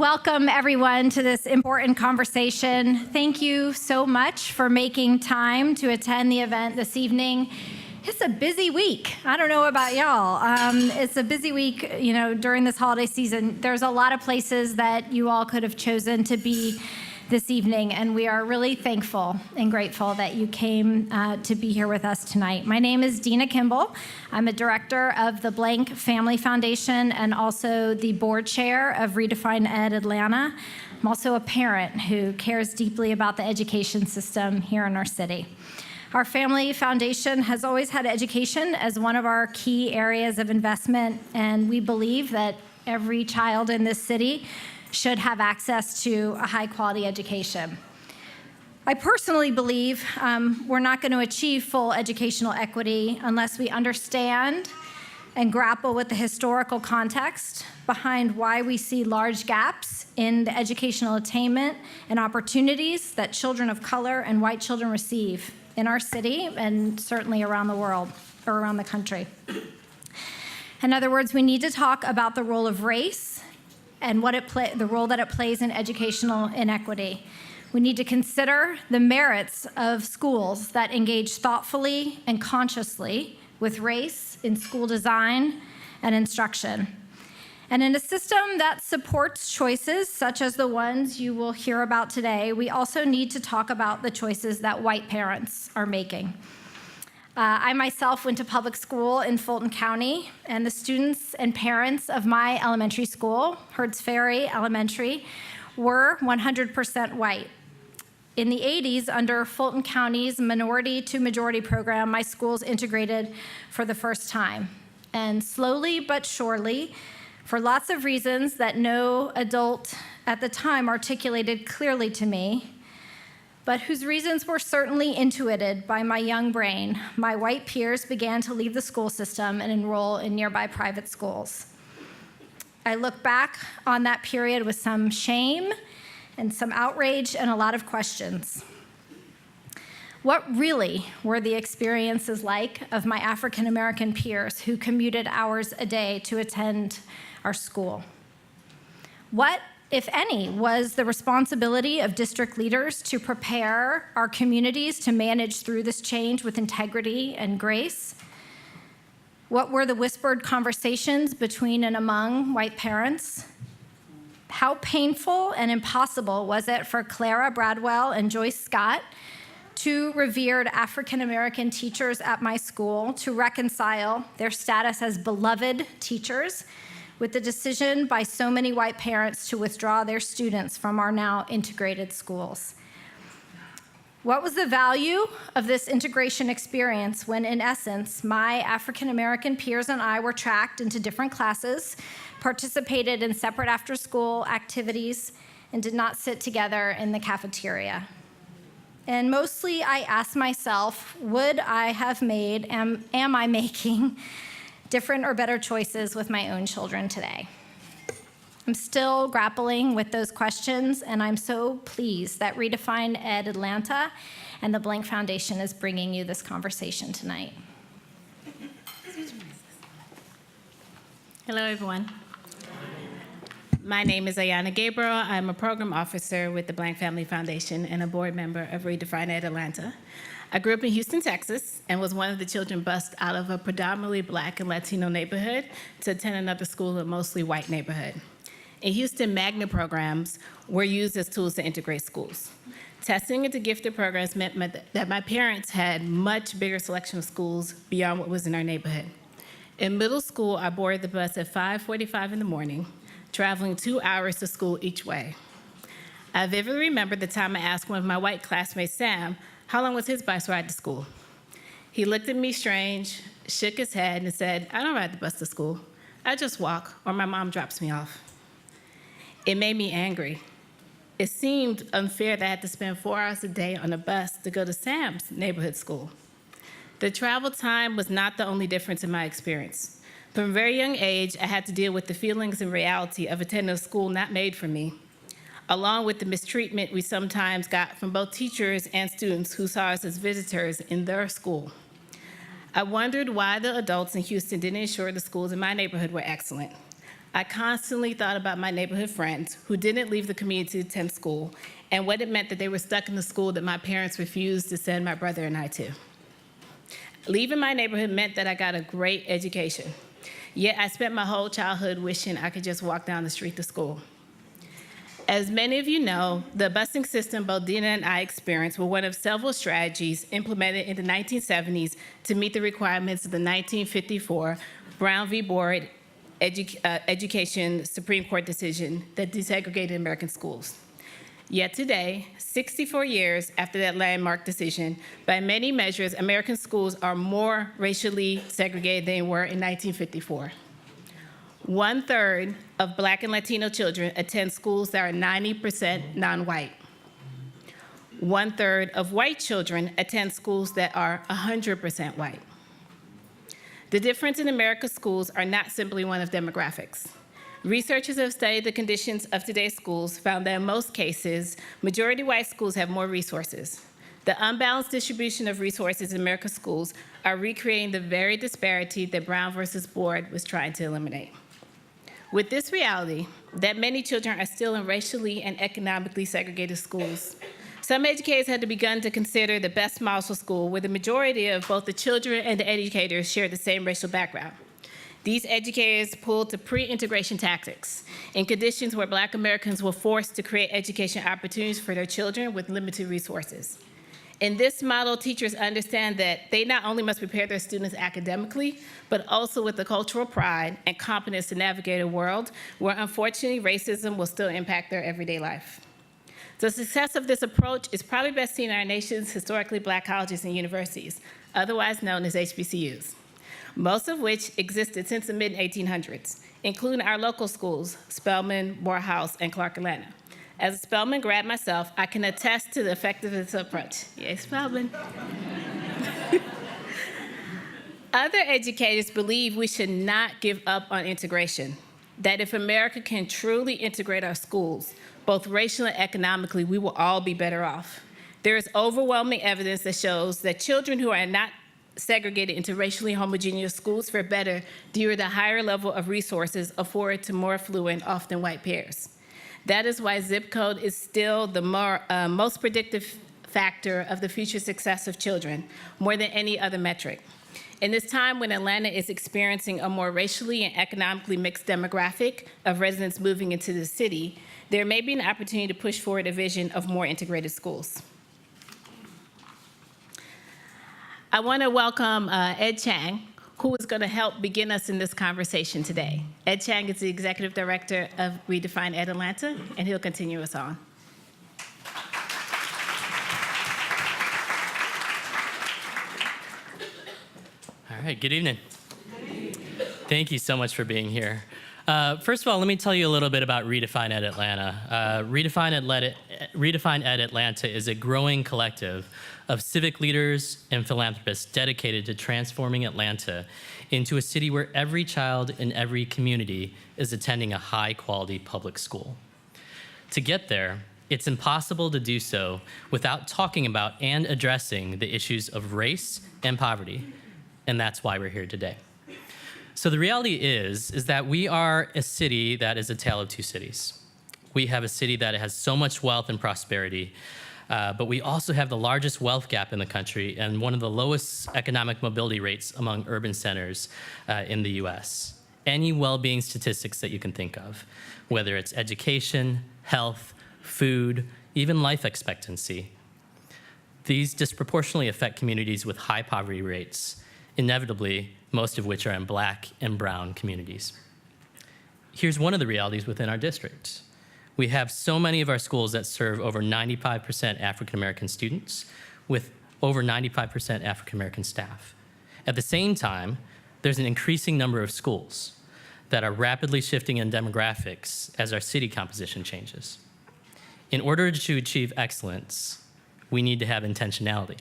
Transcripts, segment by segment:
welcome everyone to this important conversation. Thank you so much for making time to attend the event this evening. It's a busy week. I don't know about y'all. It's a busy week, during this holiday season. There's a lot of places that you all could have chosen to be this evening, and we are really thankful and grateful that you came to be here with us tonight. My name is Dina Kimball. I'm a director of the Blank Family Foundation and also the board chair of redefinED Atlanta. I'm also a parent who cares deeply about the education system here in our city. Our family foundation has always had education as one of our key areas of investment, and we believe that every child in this city should have access to a high-quality education. I personally believe we're not going to achieve full educational equity unless we understand and grapple with the historical context behind why we see large gaps in the educational attainment and opportunities that children of color and white children receive in our city and certainly around the world or around the country. In other words, we need to talk about the role of race and the role that it plays in educational inequity. We need to consider the merits of schools that engage thoughtfully and consciously with race in school design and instruction. And in a system that supports choices such as the ones you will hear about today, we also need to talk about the choices that white parents are making. I myself went to public school in Fulton County, and the students and parents of my elementary school, Herds Ferry Elementary, were 100% white. In the 80s, under Fulton County's minority to majority program, my schools integrated for the first time. And slowly but surely, for lots of reasons that no adult at the time articulated clearly to me, but whose reasons were certainly intuited by my young brain, my white peers began to leave the school system and enroll in nearby private schools. I look back on that period with some shame and some outrage and a lot of questions. What really were the experiences like of my African American peers who commuted hours a day to attend our school? What, if any, was the responsibility of district leaders to prepare our communities to manage through this change with integrity and grace? What were the whispered conversations between and among white parents? How painful and impossible was it for Clara Bradwell and Joyce Scott, two revered African American teachers at my school, to reconcile their status as beloved teachers with the decision by so many white parents to withdraw their students from our now integrated schools? What was the value of this integration experience when, in essence, my African American peers and I were tracked into different classes, participated in separate after-school activities, and did not sit together in the cafeteria? And mostly I asked myself, would I have made, am I making different or better choices with my own children today? I'm still grappling with those questions, and I'm so pleased that redefinED Atlanta and the Blank Foundation is bringing you this conversation tonight. Hello, everyone. My name is Ayana Gabriel. I'm a program officer with the Blank Family Foundation and a board member of redefinED Atlanta. I grew up in Houston, Texas, and was one of the children bused out of a predominantly Black and Latino neighborhood to attend another school in a mostly white neighborhood. In Houston, magnet programs were used as tools to integrate schools. Testing into gifted programs meant that my parents had much bigger selection of schools beyond what was in our neighborhood. In middle school, I boarded the bus at 5:45 in the morning, traveling 2 hours to school each way. I vividly remember the time I asked one of my white classmates, Sam, how long was his bus ride to school? He looked at me strange, shook his head, and said, I don't ride the bus to school. I just walk, or my mom drops me off. It made me angry. It seemed unfair that I had to spend 4 hours a day on a bus to go to Sam's neighborhood school. The travel time was not the only difference in my experience. From a very young age, I had to deal with the feelings and reality of attending a school not made for me, along with the mistreatment we sometimes got from both teachers and students who saw us as visitors in their school. I wondered why the adults in Houston didn't ensure the schools in my neighborhood were excellent. I constantly thought about my neighborhood friends who didn't leave the community to attend school and what it meant that they were stuck in the school that my parents refused to send my brother and I to. Leaving my neighborhood meant that I got a great education, yet I spent my whole childhood wishing I could just walk down the street to school. As many of you know, the busing system both Dina and I experienced were one of several strategies implemented in the 1970s to meet the requirements of the 1954 Brown v. Board Education Supreme Court decision that desegregated American schools. Yet today, 64 years after that landmark decision, by many measures, American schools are more racially segregated than they were in 1954. 1/3 of Black and Latino children attend schools that are 90% non-white. 1/3 of white children attend schools that are 100% white. The difference in America's schools are not simply one of demographics. Researchers who have studied the conditions of today's schools found that in most cases, majority white schools have more resources. The unbalanced distribution of resources in America's schools are recreating the very disparity that Brown versus Board was trying to eliminate. With this reality, that many children are still in racially and economically segregated schools, some educators had begun to consider the best models for school where the majority of both the children and the educators share the same racial background. These educators pulled to pre-integration tactics in conditions where Black Americans were forced to create education opportunities for their children with limited resources. In this model, teachers understand that they not only must prepare their students academically, but also with the cultural pride and competence to navigate a world where, unfortunately, racism will still impact their everyday life. The success of this approach is probably best seen in our nation's historically Black colleges and universities, otherwise known as HBCUs, most of which existed since the mid-1800s, including our local schools, Spelman, Morehouse, and Clark Atlanta. As a Spelman grad myself, I can attest to the effectiveness of the approach. Yay, Spelman. Other educators believe we should not give up on integration, that if America can truly integrate our schools, both racially and economically, we will all be better off. There is overwhelming evidence that shows that children who are not segregated into racially homogeneous schools fare better due to the higher level of resources afforded to more affluent, often white peers. That is why zip code is still the most predictive factor of the future success of children, more than any other metric. In this time when Atlanta is experiencing a more racially and economically mixed demographic of residents moving into the city, there may be an opportunity to push forward a vision of more integrated schools. I want to welcome Ed Chang, who is going to help begin us in this conversation today. Ed Chang is the Executive Director of redefinED Atlanta, and he'll continue us on. All right, good evening. Thank you so much for being here. First of all, let me tell you a little bit about redefinED Atlanta. redefinED Atlanta is a growing collective of civic leaders and philanthropists dedicated to transforming Atlanta into a city where every child in every community is attending a high-quality public school. To get there, it's impossible to do so without talking about and addressing the issues of race and poverty, and that's why we're here today. So the reality is that we are a city that is a tale of two cities. We have a city that has so much wealth and prosperity, but we also have the largest wealth gap in the country and one of the lowest economic mobility rates among urban centers in the US. Any well-being statistics that you can think of, whether it's education, health, food, even life expectancy. These disproportionately affect communities with high poverty rates, inevitably, most of which are in Black and brown communities. Here's one of the realities within our district. We have so many of our schools that serve over 95% African-American students with over 95% African-American staff. At the same time, there's an increasing number of schools that are rapidly shifting in demographics as our city composition changes. In order to achieve excellence, we need to have intentionality.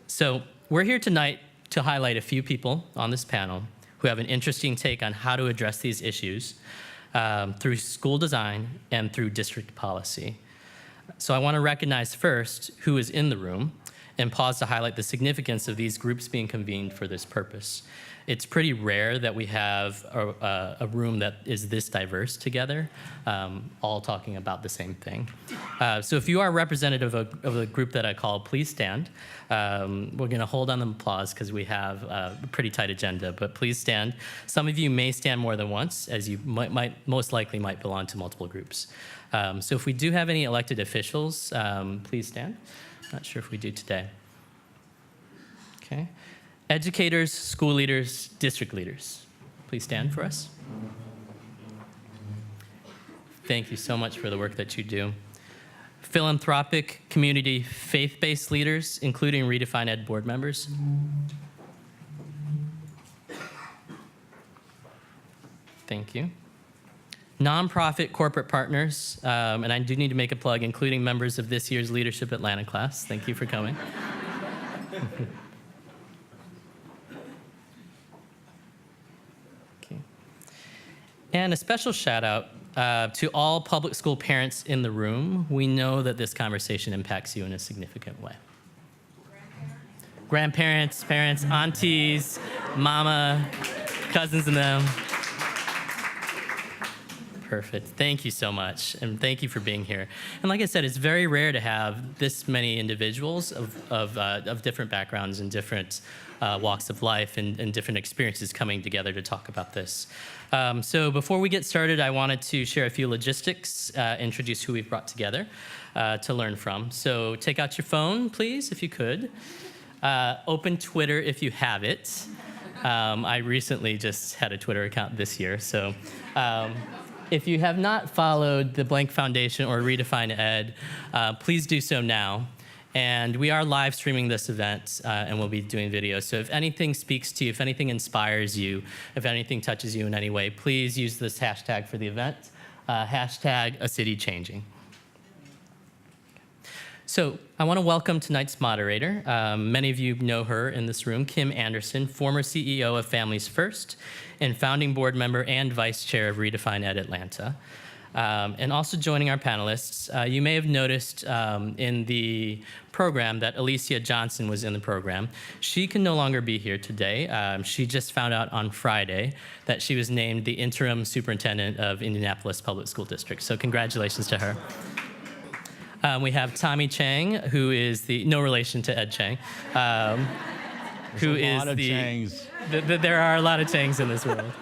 So we're here tonight to highlight a few people on this panel who have an interesting take on how to address these issues through school design and through district policy. So I want to recognize first who is in the room, and pause to highlight the significance of these groups being convened for this purpose. It's pretty rare that we have a room that is this diverse together, all talking about the same thing. So if you are representative of a group that I call, please stand. We're going to hold on the applause because we have a pretty tight agenda, but please stand. Some of you may stand more than once, as you most likely might belong to multiple groups. So if we do have any elected officials, please stand. Not sure if we do today. Okay. Educators, school leaders, district leaders, please stand for us. Thank you so much for the work that you do. Philanthropic, community, faith-based leaders, including redefinED board members. Thank you. Nonprofit corporate partners, and I do need to make a plug, including members of this year's Leadership Atlanta class. Thank you for coming. And a special shout out to all public school parents in the room. We know that this conversation impacts you in a significant way. Grandparents, parents, aunties, mama, cousins and them. Perfect. Thank you so much, and thank you for being here. And like I said, it's very rare to have this many individuals of different backgrounds and different walks of life and different experiences coming together to talk about this. So before we get started, I wanted to share a few logistics, introduce who we've brought together to learn from. So take out your phone, please, if you could. Open Twitter if you have it. I recently just had a Twitter account this year, so if you have not followed the Blank Foundation or redefinED, please do so now. And we are live streaming this event, and we'll be doing videos. So if anything speaks to you, if anything inspires you, if anything touches you in any way, please use this hashtag for the event, hashtag A City Changing. So I want to welcome tonight's moderator. Many of you know her in this room, Kim Anderson, former CEO of Families First and founding board member and vice chair of redefinED Atlanta. And also joining our panelists, you may have noticed in the program that Alicia Johnson was in the program. She can no longer be here today. She just found out on Friday that she was named the interim superintendent of Indianapolis Public School District. So congratulations to her. We have Tommy Chang, who is no relation to Ed Chang, who is there are a lot of Changs in this world.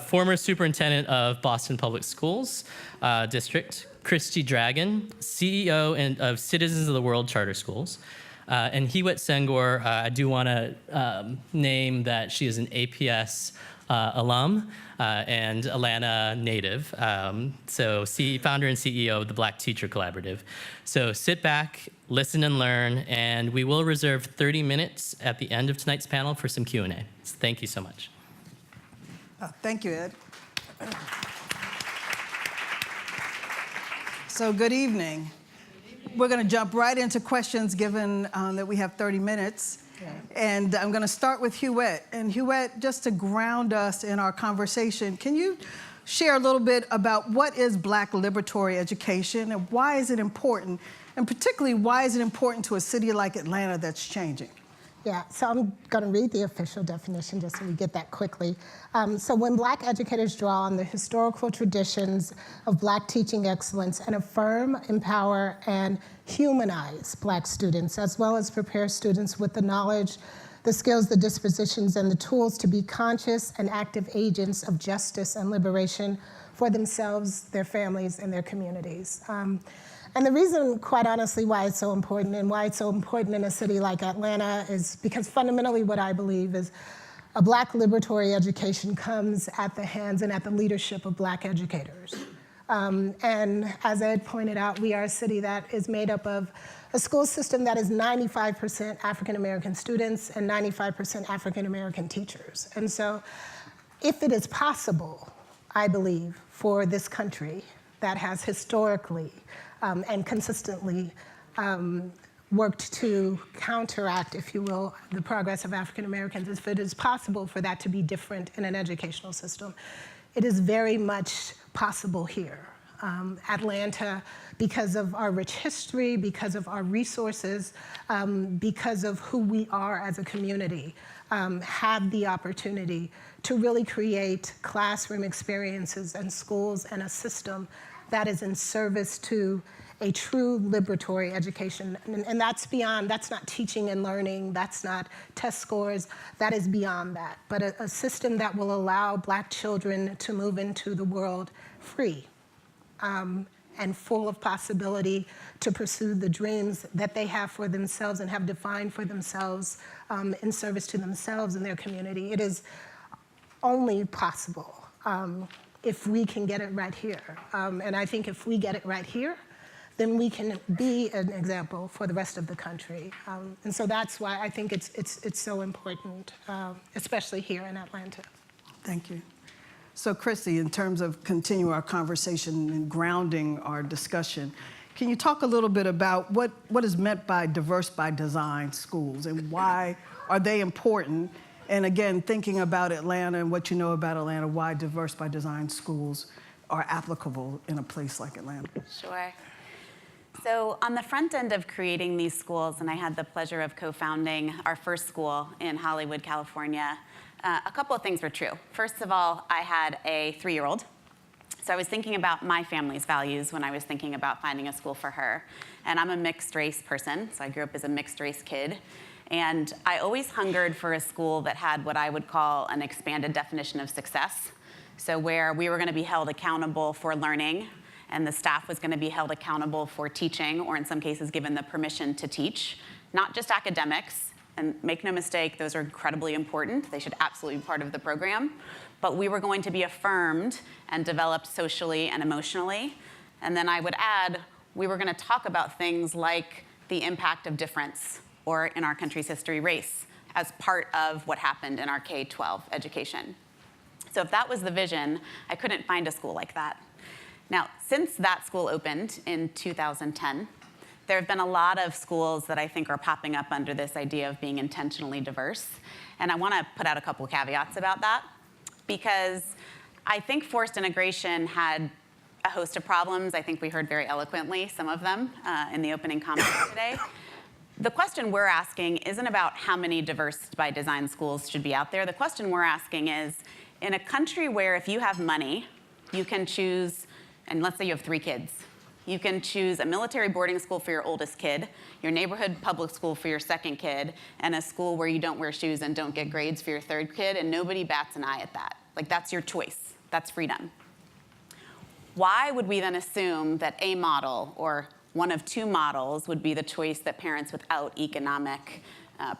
Former superintendent of Boston Public Schools District, Christy Dragon, CEO of Citizens of the World Charter Schools. And Hiwet Senghor, I do want to name that she is an APS alum and Atlanta native. So founder and CEO of the Black Teacher Collaborative. So sit back, listen and learn, and we will reserve 30 minutes at the end of tonight's panel for some Q&A. So thank you so much. Thank you, Ed. So good evening. We're going to jump right into questions given that we have 30 minutes. Yeah. And I'm going to start with Hiwet. And Hiwet, just to ground us in our conversation, can you share a little bit about what is Black liberatory education and why is it important? And particularly, why is it important to a city like Atlanta that's changing? Yeah, so I'm going to read the official definition just so we get that quickly. So when Black educators draw on the historical traditions of Black teaching excellence and affirm, empower, and humanize Black students, as well as prepare students with the knowledge, the skills, the dispositions, and the tools to be conscious and active agents of justice and liberation for themselves, their families, and their communities. And the reason, quite honestly, why it's so important and why it's so important in a city like Atlanta is because fundamentally what I believe is a Black liberatory education comes at the hands and at the leadership of Black educators. And as Ed pointed out, we are a city that is made up of a school system that is 95% African-American students and 95% African-American teachers. And so if it is possible, I believe, for this country that has historically and consistently worked to counteract, if you will, the progress of African Americans, if it is possible for that to be different in an educational system, it is very much possible here. Atlanta, because of our rich history, because of our resources, because of who we are as a community, had the opportunity to really create classroom experiences and schools and a system that is in service to a true liberatory education. And that's beyond, that's not teaching and learning, that's not test scores, that is beyond that. But a system that will allow Black children to move into the world free and full of possibility to pursue the dreams that they have for themselves and have defined for themselves in service to themselves and their community. It is only possible if we can get it right here. And I think if we get it right here, then we can be an example for the rest of the country. And so that's why I think it's so important, especially here in Atlanta. Thank you. So Chrissy, in terms of continue our conversation and grounding our discussion, can you talk a little bit about what is meant by diverse by design schools and why are they important? And again, thinking about Atlanta and what you know about Atlanta, why diverse by design schools are applicable in a place like Atlanta. Sure. So on the front end of creating these schools, and I had the pleasure of co-founding our first school in Hollywood, California, a couple of things were true. First of all, I had a 3-year-old. So I was thinking about my family's values when I was thinking about finding a school for her. And I'm a mixed race person, so I grew up as a mixed race kid. And I always hungered for a school that had what I would call an expanded definition of success. So where we were going to be held accountable for learning, and the staff was going to be held accountable for teaching, or in some cases given the permission to teach, not just academics. And make no mistake, those are incredibly important. They should absolutely be part of the program. But we were going to be affirmed and developed socially and emotionally. And then I would add, we were going to talk about things like the impact of difference, or in our country's history, race, as part of what happened in our K-12 education. So if that was the vision, I couldn't find a school like that. Now, since that school opened in 2010, there have been a lot of schools that I think are popping up under this idea of being intentionally diverse. And I want to put out a couple of caveats about that, because I think forced integration had a host of problems. I think we heard very eloquently some of them in the opening comments today. The question we're asking isn't about how many diverse by design schools should be out there. The question we're asking is, in a country where if you have money, you can choose, and let's say you have 3 kids, you can choose a military boarding school for your oldest kid, your neighborhood public school for your second kid, and a school where you don't wear shoes and don't get grades for your 3rd kid, and nobody bats an eye at that. Like, that's your choice. That's freedom. Why would we then assume that a model or one of 2 models would be the choice that parents without economic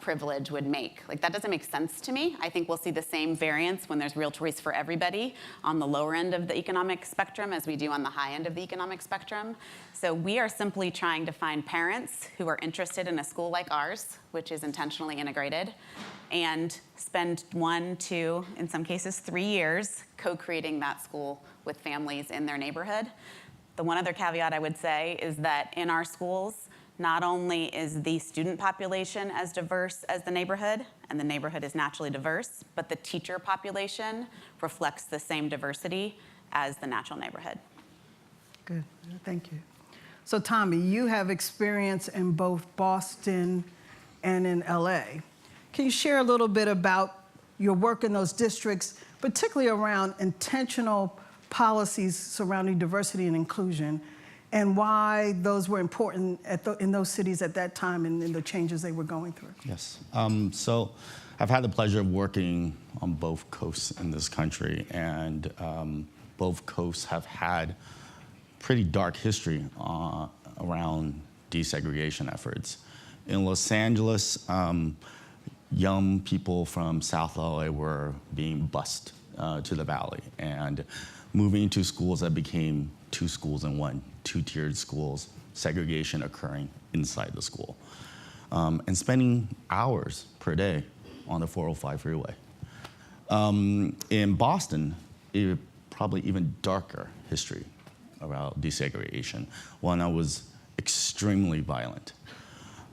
privilege would make? Like, that doesn't make sense to me. I think we'll see the same variance when there's real choice for everybody on the lower end of the economic spectrum as we do on the high end of the economic spectrum. So we are simply trying to find parents who are interested in a school like ours, which is intentionally integrated, and spend 1, 2, in some cases 3 years co-creating that school with families in their neighborhood. The one other caveat I would say is that in our schools, not only is the student population as diverse as the neighborhood, and the neighborhood is naturally diverse, but the teacher population reflects the same diversity as the natural neighborhood. Good, thank you. So Tommy, you have experience in both Boston and in LA. Can you share a little bit about your work in those districts, particularly around intentional policies surrounding diversity and inclusion, and why those were important in those cities at that time and in the changes they were going through? Yes. So I've had the pleasure of working on both coasts in this country, and both coasts have had pretty dark history around desegregation efforts. In Los Angeles, young people from South LA were being bused to the valley and moving to schools that became 2 schools in 1, 2-tiered schools, segregation occurring inside the school, and spending hours per day on the 405 freeway. In Boston, probably even darker history around desegregation, one that was extremely violent.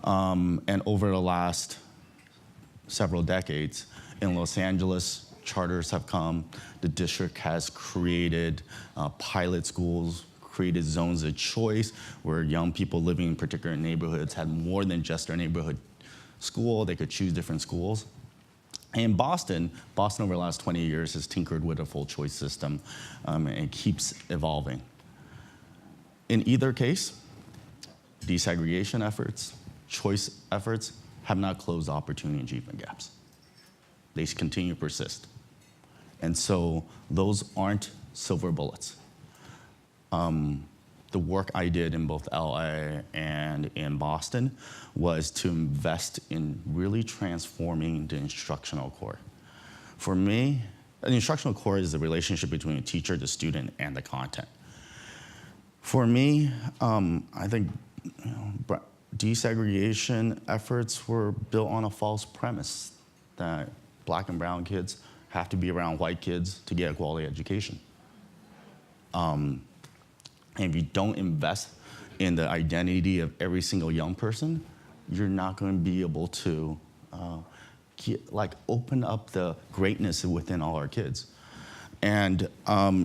And over the last several decades, in Los Angeles, charters have come. The district has created pilot schools, created zones of choice where young people living in particular neighborhoods had more than just their neighborhood school. They could choose different schools. In Boston over the last 20 years has tinkered with a full choice system, and it keeps evolving. In either case, desegregation efforts, choice efforts have not closed opportunity and achievement gaps. They continue to persist. And so those aren't silver bullets. The work I did in both LA and in Boston was to invest in really transforming the instructional core. For me, an instructional core is the relationship between a teacher, the student, and the content. For me, I think desegregation efforts were built on a false premise that Black and brown kids have to be around white kids to get a quality education. And if you don't invest in the identity of every single young person, you're not going to be able to open up the greatness within all our kids. And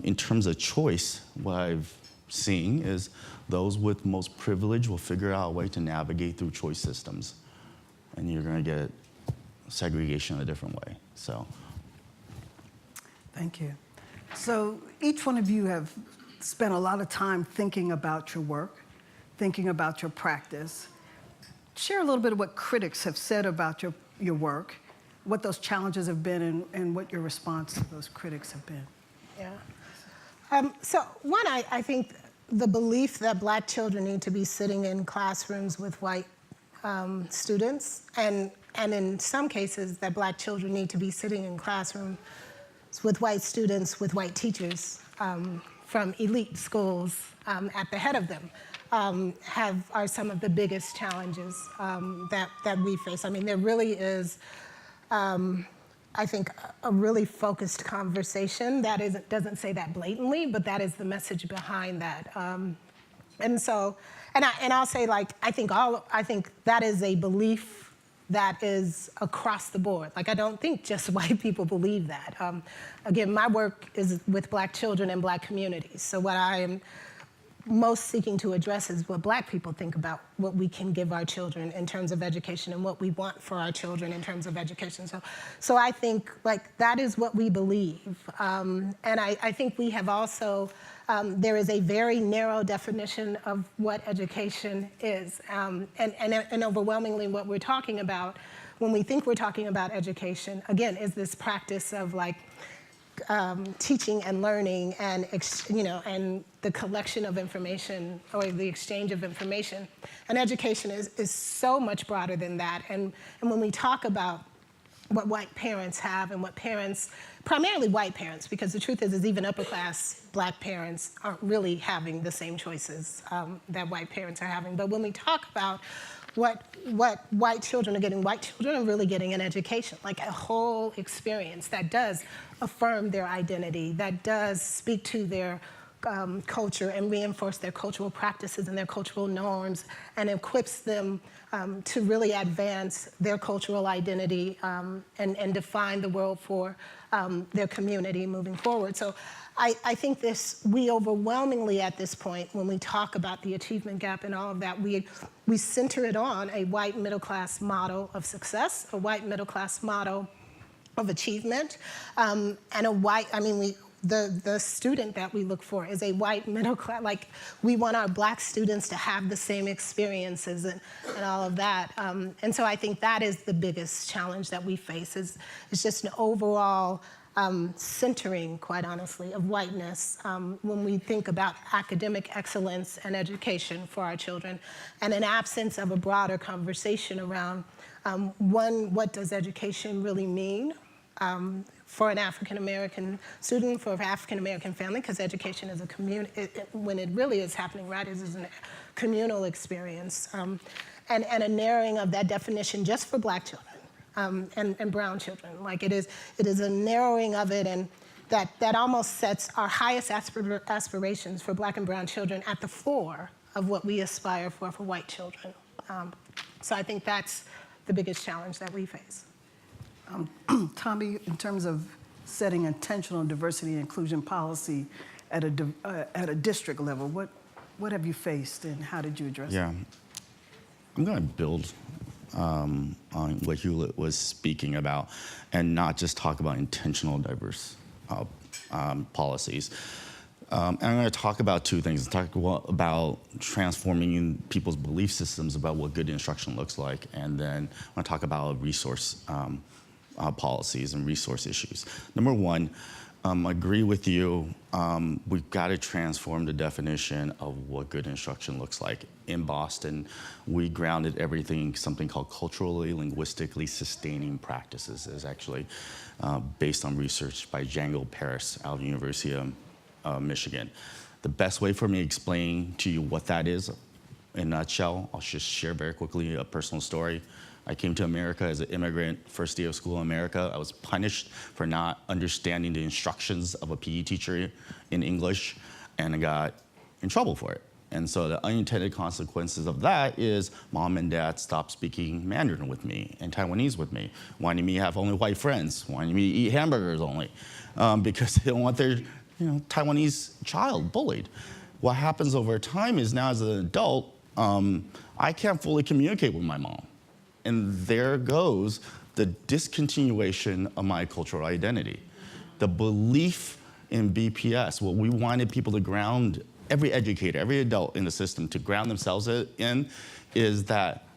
in terms of choice, what I've seen is those with most privilege will figure out a way to navigate through choice systems. And you're going to get segregation in a different way. So, Thank you. So each one of you have spent a lot of time thinking about your work, thinking about your practice. Share a little bit of what critics have said about your work, what those challenges have been, and what your response to those critics have been. Yeah. So one, I think the belief that Black children need to be sitting in classrooms with white students, and in some cases that Black children need to be sitting in classrooms with white students, with white teachers from elite schools at the head of them, are some of the biggest challenges that we face. I mean, there really is, I think, a really focused conversation that doesn't say that blatantly, but that is the message behind that. And so, and I'll say, like, I think that is a belief that is across the board. Like, I don't think just white people believe that. Again, my work is with Black children and Black communities. So what I am most seeking to address is what Black people think about what we can give our children in terms of education and what we want for our children in terms of education. So I think, like, that is what we believe. And I think we have also, there is a very narrow definition of what education is. And overwhelmingly what we're talking about when we think we're talking about education, again, is this practice of, like, teaching and learning and and the collection of information or the exchange of information. And education is so much broader than that. And when we talk about what white parents have and what parents, primarily white parents, because the truth is even upper class Black parents aren't really having the same choices that white parents are having. But when we talk about what white children are getting really getting an education, like a whole experience that does affirm their identity, that does speak to their culture and reinforce their cultural practices and their cultural norms, and equips them to really advance their cultural identity and define the world for their community moving forward. So I think we overwhelmingly at this point, when we talk about the achievement gap and all of that, we center it on a white middle class model of success, a white middle class model of achievement, and the student that we look for is a white middle class, like, we want our Black students to have the same experiences and all of that. And so I think that is the biggest challenge that we face is just an overall centering, quite honestly, of whiteness when we think about academic excellence and education for our children, and an absence of a broader conversation around, one, what does education really mean for an African-American student, for an African-American family, because education is a community, when it really is happening, right, is a communal experience, and a narrowing of that definition just for Black children. And brown children. Like, it is a narrowing of it, and that almost sets our highest aspirations for Black and brown children at the floor of what we aspire for white children. So I think that's the biggest challenge that we face. Tommy, in terms of setting intentional diversity and inclusion policy at a district level? What have you faced, and how did you address it? Yeah, I'm going to build on what Hewlett was speaking about, and not just talk about intentional diverse policies. And I'm going to talk about two things. Talk about transforming people's belief systems about what good instruction looks like, and then I'm going to talk about resource policies and resource issues. Number one, I agree with you. We've got to transform the definition of what good instruction looks like. In Boston, we grounded everything in something called culturally, linguistically sustaining practices. It's actually based on research by Django Paris out of the University of Michigan. The best way for me to explain to you what that is, in a nutshell, I'll just share very quickly a personal story. I came to America as an immigrant, first day of school in America. I was punished for not understanding the instructions of a PE teacher in English, and I got in trouble for it. And so the unintended consequences of that is mom and dad stopped speaking Mandarin with me and Taiwanese with me, wanting me to have only white friends, wanting me to eat hamburgers only, because they don't want their Taiwanese child bullied. What happens over time is now as an adult, I can't fully communicate with my mom. And there goes the discontinuation of my cultural identity. The belief in BPS, what we wanted people to ground, every educator, every adult in the system to ground themselves in, is that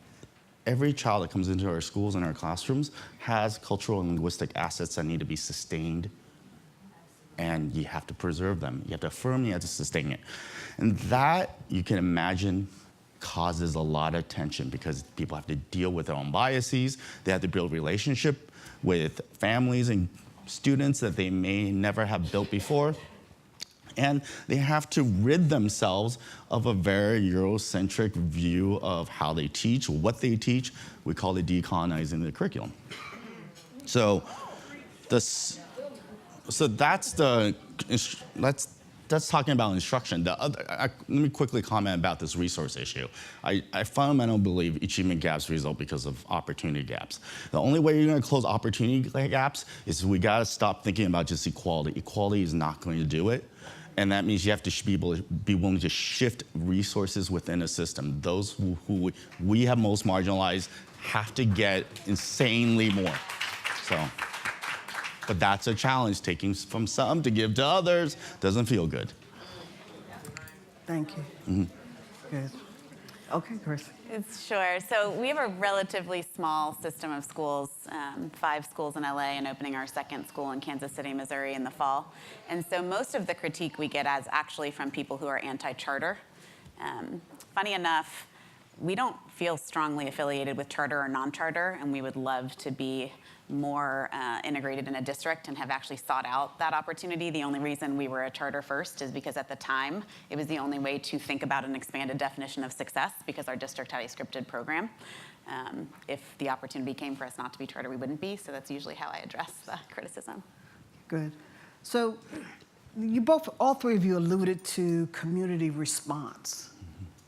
every child that comes into our schools and our classrooms has cultural and linguistic assets that need to be sustained, and you have to preserve them. You have to affirm, you have to sustain it. And that, you can imagine, causes a lot of tension because people have to deal with their own biases. They have to build relationship with families and students that they may never have built before. And they have to rid themselves of a very Eurocentric view of how they teach, what they teach. We call it decolonizing the curriculum. So that's talking about instruction. Let me quickly comment about this resource issue. I fundamentally believe achievement gaps result because of opportunity gaps. The only way you're going to close opportunity gaps is we got to stop thinking about just equality. Equality is not going to do it. And that means you have to be willing to shift resources within a system. Those who we have most marginalized have to get insanely more. But that's a challenge. Taking from some to give to others doesn't feel good. Thank you. Mm-hmm. Good. Okay, Chris. Sure. So we have a relatively small system of schools, 5 schools in LA, and opening our 2nd school in Kansas City, Missouri in the fall. And so most of the critique we get is actually from people who are anti-charter. Funny enough, we don't feel strongly affiliated with charter or non-charter, and we would love to be more integrated in a district and have actually sought out that opportunity. The only reason we were a charter first is because at the time, it was the only way to think about an expanded definition of success because our district had a scripted program. If the opportunity came for us not to be charter, we wouldn't be, so that's usually how I address the criticism. Good. So all three of you alluded to community response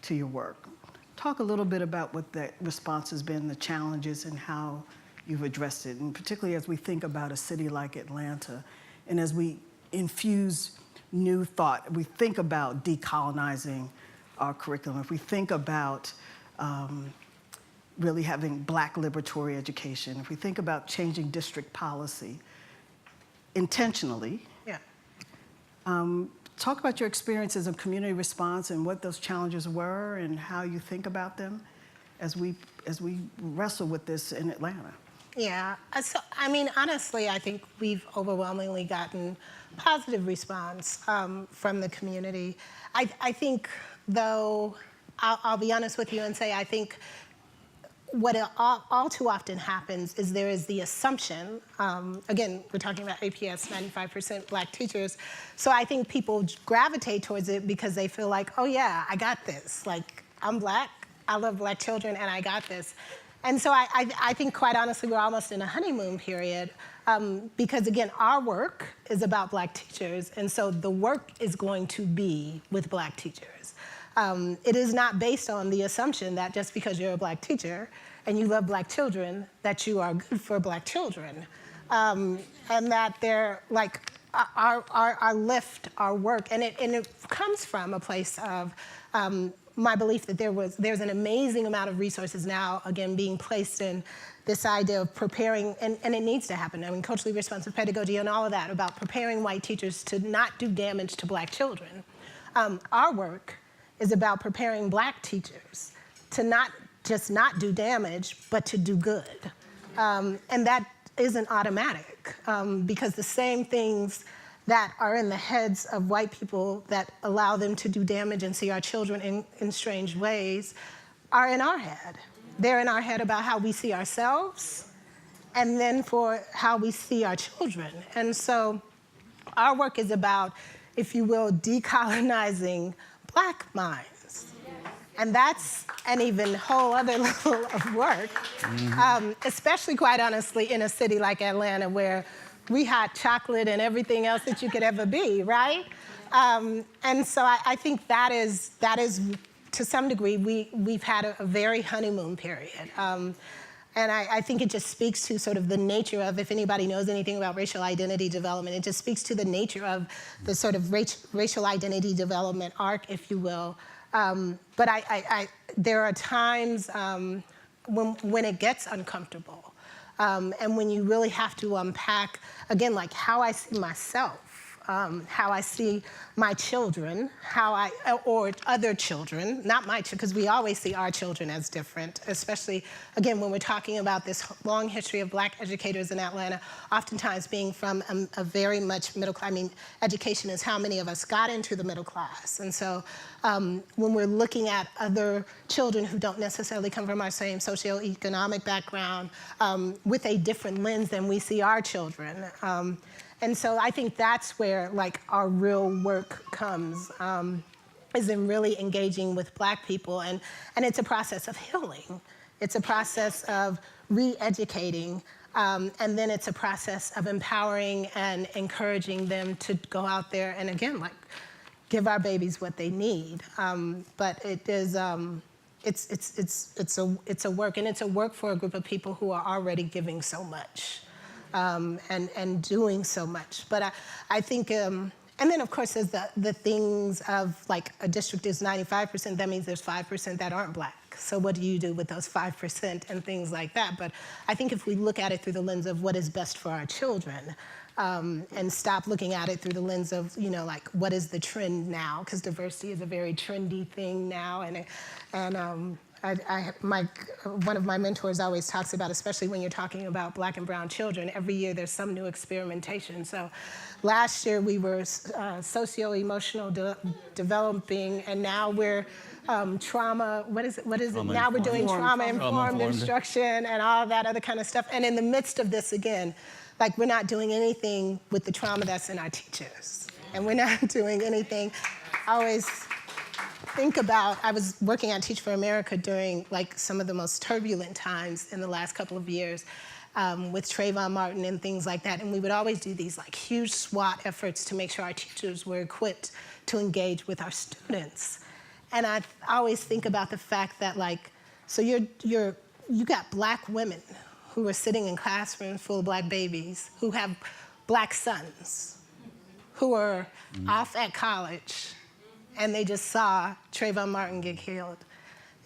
to your work. Talk a little bit about what that response has been, the challenges, and how you've addressed it, and particularly as we think about a city like Atlanta, and as we infuse new thought, we think about decolonizing our curriculum, if we think about really having Black liberatory education, if we think about changing district policy intentionally. Yeah. Talk about your experiences of community response and what those challenges were and how you think about them as we wrestle with this in Atlanta. Yeah, so I mean, honestly, I think we've overwhelmingly gotten positive response from the community. I think, though, I'll be honest with you and say I think what all too often happens is there is the assumption, again, we're talking about APS, 95% Black teachers, so I think people gravitate towards it because they feel like, oh yeah, I got this. Like, I'm Black, I love Black children, and I got this. And so I think, quite honestly, we're almost in a honeymoon period because, again, our work is about Black teachers, and so the work is going to be with Black teachers. It is not based on the assumption that just because you're a Black teacher and you love Black children, that you are good for Black children. And that they're, like, our lift, our work, and it comes from a place of my belief that there's an amazing amount of resources now, again, being placed in this idea of preparing, and it needs to happen. I mean, culturally responsive pedagogy and all of that about preparing white teachers to not do damage to black children. Our work is about preparing black teachers to not just not do damage, but to do good. And that isn't automatic because the same things that are in the heads of white people that allow them to do damage and see our children in strange ways are in our head. They're in our head about how we see ourselves and then for how we see our children. And so our work is about, if you will, decolonizing black minds. And that's an even whole other level of work, especially, quite honestly, in a city like Atlanta where we hot chocolate and everything else that you could ever be, right? And so I think that is, to some degree, we've had a very honeymoon period. And I think it just speaks to sort of the nature of, if anybody knows anything about racial identity development, it just speaks to the nature of the sort of racial identity development arc, if you will. But there are times when it gets uncomfortable. And when you really have to unpack, again, like how I see myself, how I see my children, or other children, not my children, because we always see our children as different, especially, again, when we're talking about this long history of black educators in Atlanta, oftentimes being from a very much middle class. I mean, education is how many of us got into the middle class. And so when we're looking at other children who don't necessarily come from our same socioeconomic background with a different lens than we see our children. And so I think that's where like our real work comes, is in really engaging with black people. And it's a process of healing. It's a process of re-educating. And then it's a process of empowering and encouraging them to go out there and, again, like give our babies what they need. But it is, it's a work, and it's a work for a group of people who are already giving so much. And doing so much. But I think, and then of course there's the things of like a district is 95%, that means there's 5% that aren't black. So what do you do with those 5% and things like that? But I think if we look at it through the lens of what is best for our children, and stop looking at it through the lens of, you know, like what is the trend now? Because diversity is a very trendy thing now, one of my mentors always talks about, especially when you're talking about black and brown children, every year there's some new experimentation. So last year we were socio-emotional developing, and now we're trauma, what is it? Now we're doing trauma-informed instruction and all that other kind of stuff. And in the midst of this, again, like we're not doing anything with the trauma that's in our teachers. And we're not doing anything. I always think about, I was working at Teach for America during like some of the most turbulent times in the last couple of years with Trayvon Martin and things like that. And we would always do these like huge SWAT efforts to make sure our teachers were equipped to engage with our students. And I always think about the fact that like, so you got black women who are sitting in classrooms full of black babies, who have black sons, who are off at college, and they just saw Trayvon Martin get killed.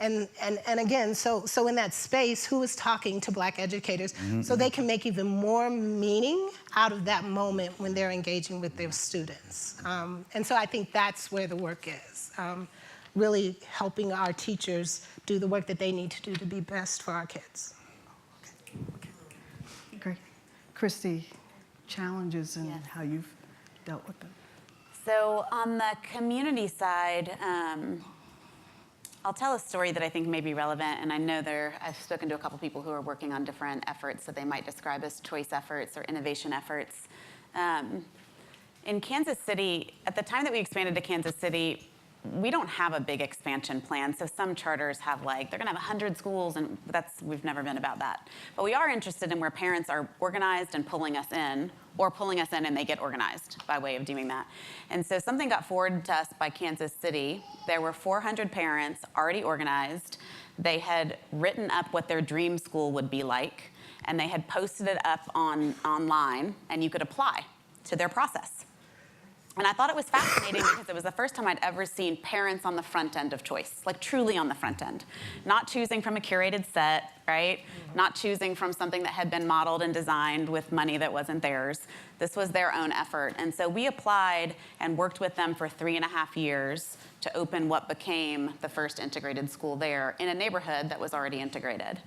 And again, so in that space, who is talking to black educators so they can make even more meaning out of that moment when they're engaging with their students? And so I think that's where the work is, really helping our teachers do the work that they need to do to be best for our kids. Okay. Great. Christy, challenges and how you've dealt with them. So on the community side, I'll tell a story that I think may be relevant, and I know I've spoken to a couple people who are working on different efforts that they might describe as choice efforts or innovation efforts. In Kansas City, at the time that we expanded to Kansas City, we don't have a big expansion plan. So some charters have like, they're gonna have 100 schools, and we've never been about that. But we are interested in where parents are organized and pulling us in, or pulling us in and they get organized by way of doing that. And so something got forwarded to us by Kansas City. There were 400 parents already organized. They had written up what their dream school would be like, and they had posted it up online, and you could apply to their process. And I thought it was fascinating because it was the first time I'd ever seen parents on the front end of choice, like truly on the front end. Not choosing from a curated set, right? Not choosing from something that had been modeled and designed with money that wasn't theirs. This was their own effort. And so we applied and worked with them for 3.5 years to open what became the first integrated school there in a neighborhood that was already integrated.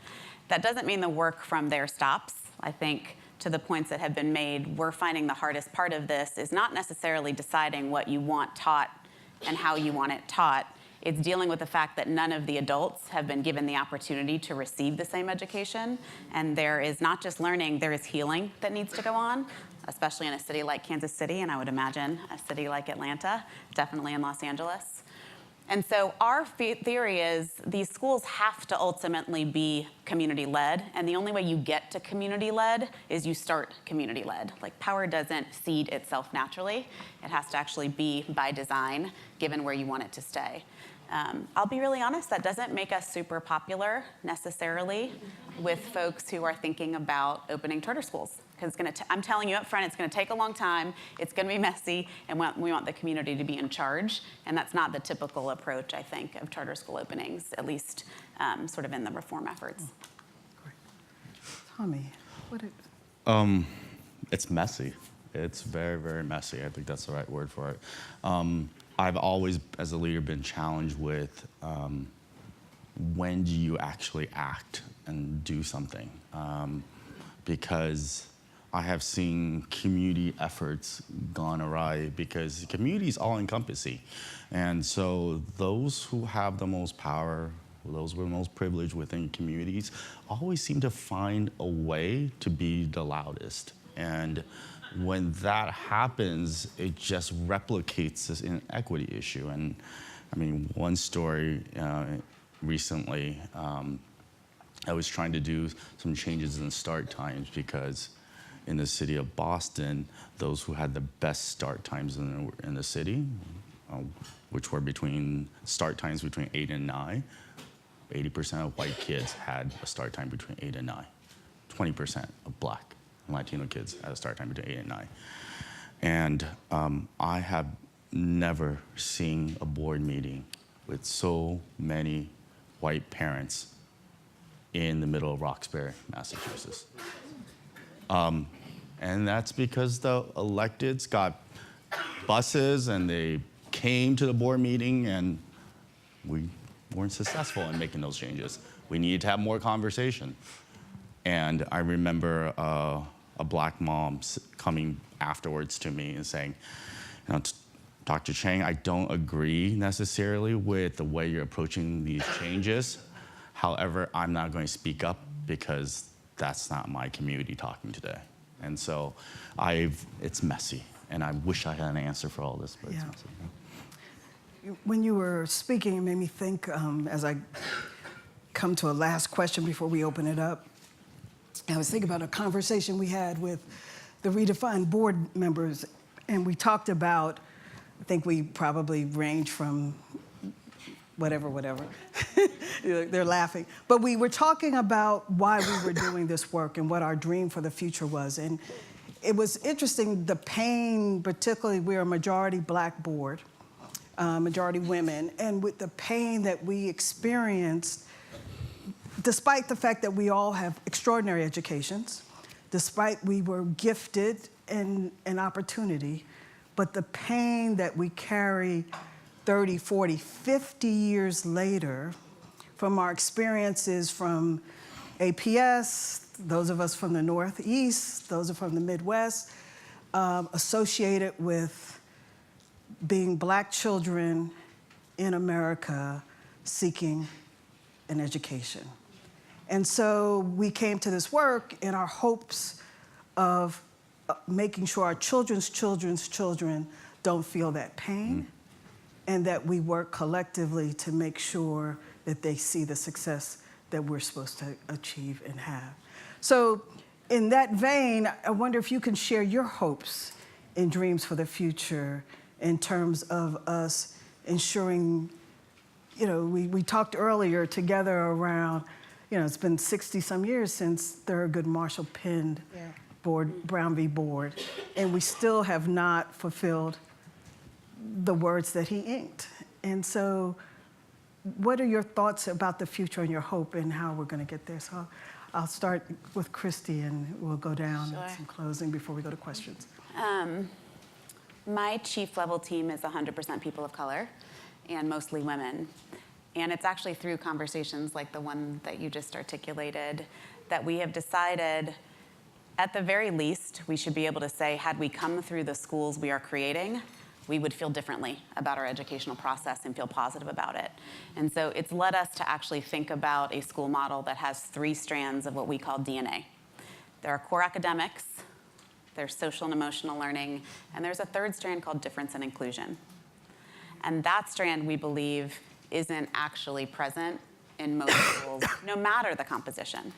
That doesn't mean the work from there stops. I think to the points that have been made, we're finding the hardest part of this is not necessarily deciding what you want taught and how you want it taught. It's dealing with the fact that none of the adults have been given the opportunity to receive the same education. And there is not just learning, there is healing that needs to go on, especially in a city like Kansas City, and I would imagine a city like Atlanta, definitely in Los Angeles. And so our theory is these schools have to ultimately be community-led, and the only way you get to community-led is you start community-led. Like, power doesn't seed itself naturally. It has to actually be by design, given where you want it to stay. I'll be really honest, that doesn't make us super popular necessarily with folks who are thinking about opening charter schools. Because I'm telling you up front, it's going to take a long time, it's going to be messy, and we want the community to be in charge. And that's not the typical approach, I think, of charter school openings, at least sort of in the reform efforts. Tommy, what? It's messy. It's very, very messy. I think that's the right word for it. I've always, as a leader, been challenged with when do you actually act and do something? Because I have seen community efforts gone awry because community is all-encompassing. And so those who have the most power, those who are most privileged within communities, always seem to find a way to be the loudest. And when that happens, it just replicates this inequity issue. And I mean, one story recently, I was trying to do some changes in start times because in the city of Boston, those who had the best start times in the city, which were start times between 8 and 9, 80% of white kids had a start time between 8 and 9. 20% of Black and Latino kids had a start time between 8 and 9. And I have never seen a board meeting with so many white parents in the middle of Roxbury, Massachusetts. And that's because the electeds got buses and they came to the board meeting, and we weren't successful in making those changes. We needed to have more conversation. And I remember a Black mom coming afterwards to me and saying, you know, Dr. Chang, I don't agree necessarily with the way you're approaching these changes. However, I'm not going to speak up because that's not my community talking today. And so it's messy, and I wish I had an answer for all this, but it's messy. When you were speaking, it made me think, as I come to a last question before we open it up, I was thinking about a conversation we had with the Redefine board members, and we talked about, I think we probably range from whatever. They're laughing. But we were talking about why we were doing this work and what our dream for the future was. And it was interesting, the pain, particularly we're a majority Black board, majority women, and with the pain that we experienced, despite the fact that we all have extraordinary educations, despite we were gifted in an opportunity, but the pain that we carry 30, 40, 50 years later from our experiences from APS, those of us from the Northeast, those from the Midwest, associated with being Black children in America seeking an education. And so we came to this work in our hopes of making sure our children's children don't feel that pain, and that we work collectively to make sure that they see the success that we're supposed to achieve and have. So in that vein, I wonder if you can share your hopes and dreams for the future in terms of us ensuring, you know, we talked earlier together around, you know, it's been 60 some years since Thurgood Marshall penned Brown v. Board, and we still have not fulfilled the words that he inked. And so what are your thoughts about the future and your hope and how we're going to get there? So I'll start with Christy, and we'll go down Sure. and some closing before we go to questions. My chief level team is 100% people of color and mostly women. And it's actually through conversations like the one that you just articulated that we have decided, at the very least, we should be able to say, had we come through the schools we are creating, we would feel differently about our educational process and feel positive about it. And so it's led us to actually think about a school model that has 3 strands of what we call DNA. There are core academics, there's social and emotional learning, and there's a 3rd strand called difference and inclusion. And that strand, we believe, isn't actually present in most schools, no matter the composition.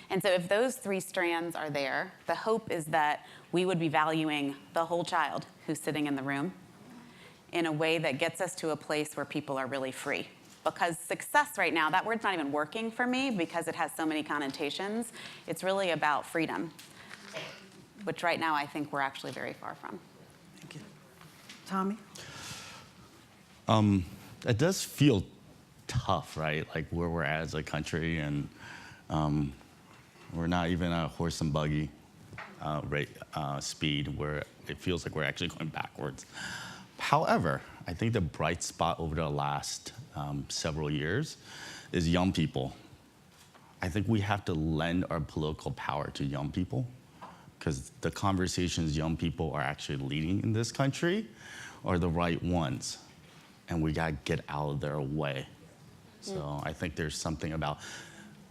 And so if those 3 strands are there, the hope is that we would be valuing the whole child who's sitting in the room in a way that gets us to a place where people are really free. Because success right now, that word's not even working for me because it has so many connotations. It's really about freedom, which right now I think we're actually very far from. Thank you. Tommy? It does feel tough, right? Like where we're at as a country, and we're not even a horse and buggy rate, speed, where it feels like we're actually going backwards. However, I think the bright spot over the last several years is young people. I think we have to lend our political power to young people, because the conversations young people are actually leading in this country are the right ones, and we got to get out of their way. So I think there's something about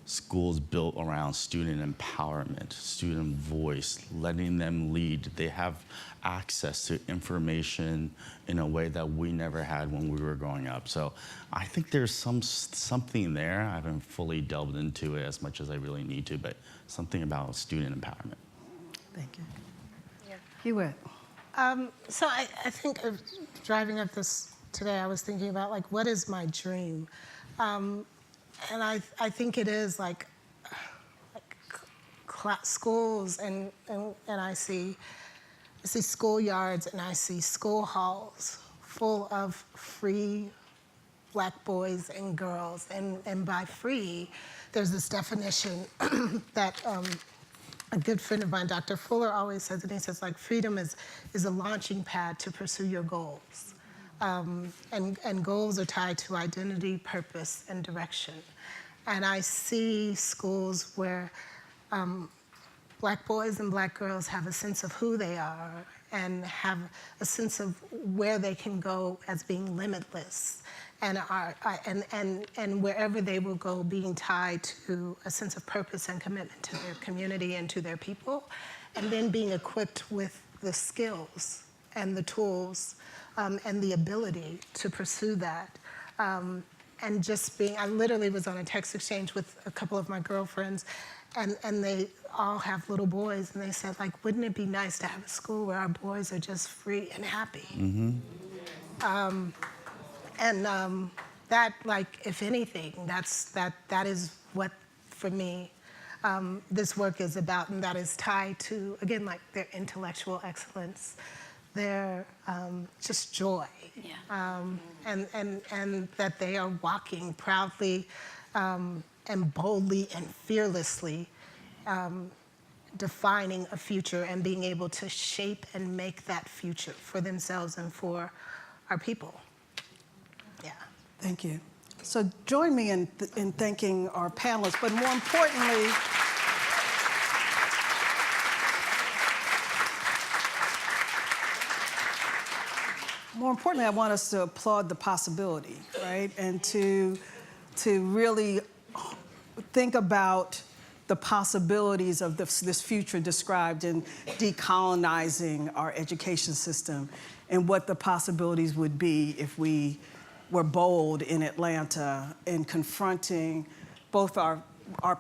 schools built around student empowerment, student voice, letting them lead. They have access to information in a way that we never had when we were growing up. So I think there's something there. I haven't fully delved into it as much as I really need to, but something about student empowerment. Thank you. Hewitt? So I think driving up this today, I was thinking about, like, what is my dream? And I think it is like schools, and I see schoolyards, and I see school halls full of free Black boys and girls. And by free, there's this definition that a good friend of mine, Dr. Fuller, always says, and he says, like, freedom is a launching pad to pursue your goals. And goals are tied to identity, purpose, and direction. And I see schools where Black boys and Black girls have a sense of who they are and have a sense of where they can go as being limitless, and wherever they will go being tied to a sense of purpose and commitment to their community and to their people, and then being equipped with the skills and the tools and the ability to pursue that. And just being, I literally was on a text exchange with a couple of my girlfriends, and they all have little boys, and they said, like, wouldn't it be nice to have a school where our boys are just free and happy? Mm-hmm. That, like, if anything, that is what, for me, this work is about, and that is tied to, again, like, their intellectual excellence, their just joy, and that they are walking proudly and boldly and fearlessly, defining a future and being able to shape and make that future for themselves and for our people. Yeah. Thank you. So join me in thanking our panelists, but more importantly, I want us to applaud the possibility, right? And to really think about the possibilities of this future described in decolonizing our education system, and what the possibilities would be if we were bold in Atlanta in confronting both our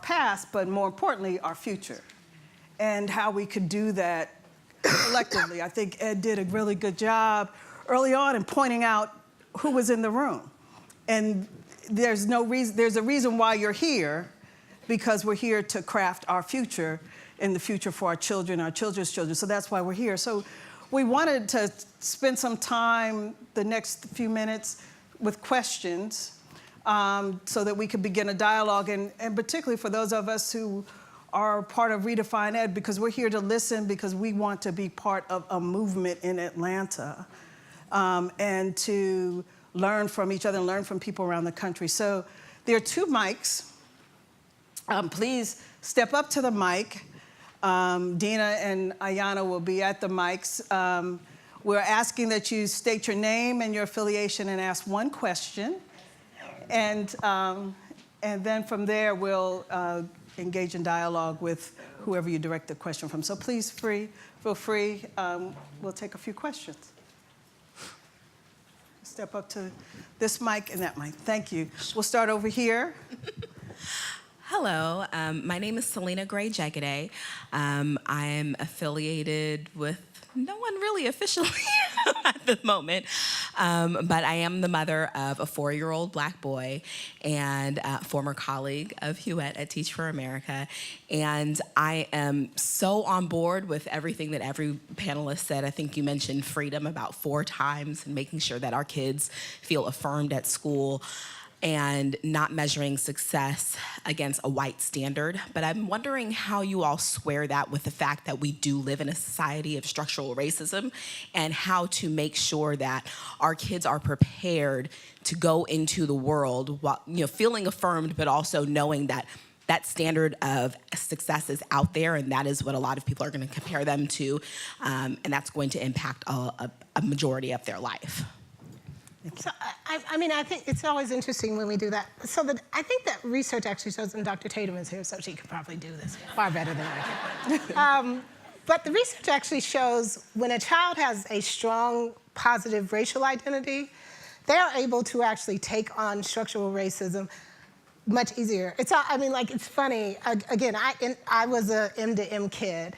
past, but more importantly, our future, and how we could do that collectively. I think Ed did a really good job early on in pointing out who was in the room. And there's a reason why you're here, because we're here to craft our future. in the future for our children, our children's children. So that's why we're here. So we wanted to spend some time the next few minutes with questions so that we could begin a dialogue, and particularly for those of us who are part of Redefine Ed, because we're here to listen because we want to be part of a movement in Atlanta and to learn from each other and learn from people around the country. So there are 2 mics. Please step up to the mic. Dina and Ayana will be at the mics. We're asking that you state your name and your affiliation and ask 1 question. And then from there, we'll engage in dialogue with whoever you direct the question from. So please feel free. We'll take a few questions. Step up to this mic and that mic. Thank you. We'll start over here. Hello, my name is Selena Gray Jagaday. I am affiliated with no one really officially at the moment, but I am the mother of a 4-year-old Black boy and a former colleague of Huette at Teach for America. And I am so on board with everything that every panelist said. I think you mentioned freedom about 4 times and making sure that our kids feel affirmed at school and not measuring success against a white standard. But I'm wondering how you all square that with the fact that we do live in a society of structural racism, and how to make sure that our kids are prepared to go into the world while, feeling affirmed, but also knowing that that standard of success is out there, and that is what a lot of people are going to compare them to, and that's going to impact a majority of their life. So, I think it's always interesting when we do that. So I think that research actually shows, and Dr. Tatum is here, so she could probably do this far better than I can. But the research actually shows when a child has a strong, positive racial identity, they are able to actually take on structural racism much easier. It's funny. Again, I was a M to M kid.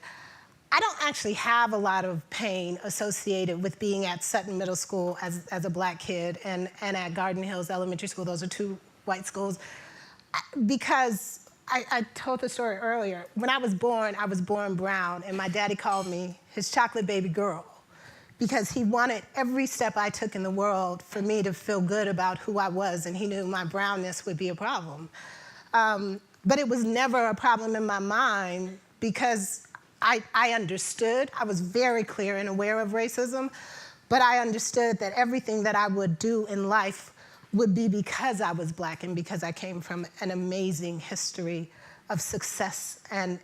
I don't actually have a lot of pain associated with being at Sutton Middle School as a Black kid and at Garden Hills Elementary School. Those are 2 white schools. Because I told the story earlier. When I was born brown, and my daddy called me his chocolate baby girl because he wanted every step I took in the world for me to feel good about who I was, and he knew my brownness would be a problem. But it was never a problem in my mind because I understood. I was very clear and aware of racism, but I understood that everything that I would do in life would be because I was Black and because I came from an amazing history of success and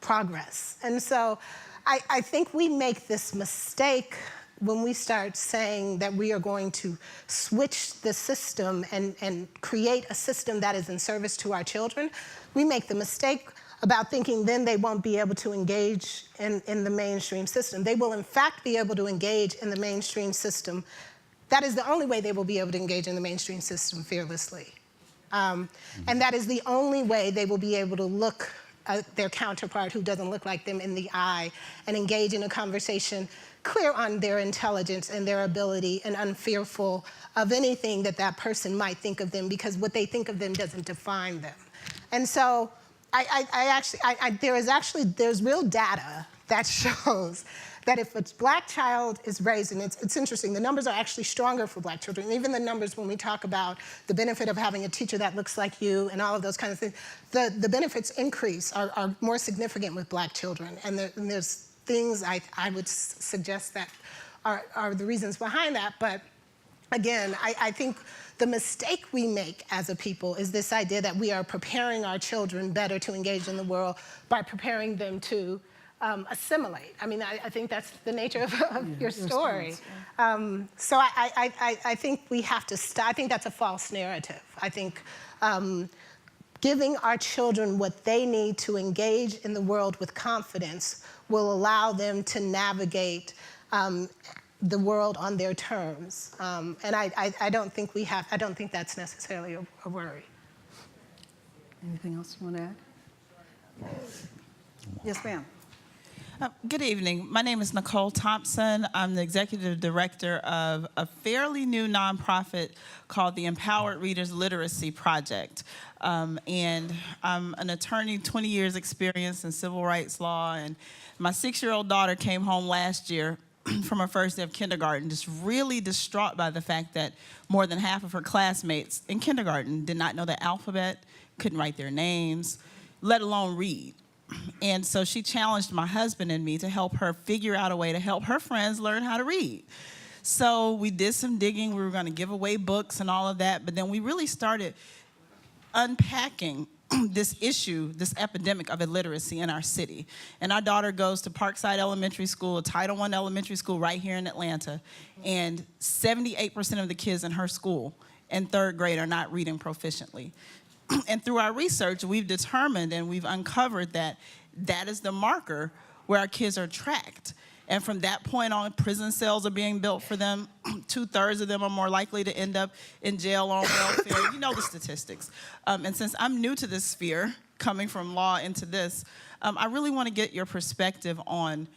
progress. And so I think we make this mistake when we start saying that we are going to switch the system and create a system that is in service to our children. We make the mistake about thinking then they won't be able to engage in the mainstream system. They will, in fact, be able to engage in the mainstream system. That is the only way they will be able to engage in the mainstream system fearlessly. And that is the only way they will be able to look at their counterpart who doesn't look like them in the eye and engage in a conversation clear on their intelligence and their ability and unfearful of anything that person might think of them, because what they think of them doesn't define them. And so there's real data that shows that if a Black child is raised, and it's interesting, the numbers are actually stronger for Black children. And even the numbers when we talk about the benefit of having a teacher that looks like you and all of those kinds of things, the benefits increase are more significant with Black children. And there's things I would suggest that are the reasons behind that. But again, I think the mistake we make as a people is this idea that we are preparing our children better to engage in the world by preparing them to assimilate. I mean, I think that's the nature of your story. So I think we have to I think that's a false narrative. I think giving our children what they need to engage in the world with confidence will allow them to navigate the world on their terms. And I don't think that's necessarily a worry. Anything else you want to add? Yes, ma'am. Good evening. My name is Nicole Thompson. I'm the executive director of a fairly new nonprofit called the Empowered Readers Literacy Project. And I'm an attorney, 20 years experience in civil rights law. And my 6-year-old daughter came home last year from her first day of kindergarten, just really distraught by the fact that more than half of her classmates in kindergarten did not know the alphabet, couldn't write their names, let alone read. And so she challenged my husband and me to help her figure out a way to help her friends learn how to read. So we did some digging. We were going to give away books and all of that, but then we really started unpacking this issue, this epidemic of illiteracy in our city. And our daughter goes to Parkside Elementary School, a Title I elementary school right here in Atlanta, and 78% of the kids in her school in 3rd grade are not reading proficiently. And through our research, we've determined and we've uncovered that that is the marker where our kids are tracked. And from that point on, prison cells are being built for them. 2/3 of them are more likely to end up in jail on welfare. You know the statistics. And since I'm new to this sphere, coming from law into this, I really want to get your perspective on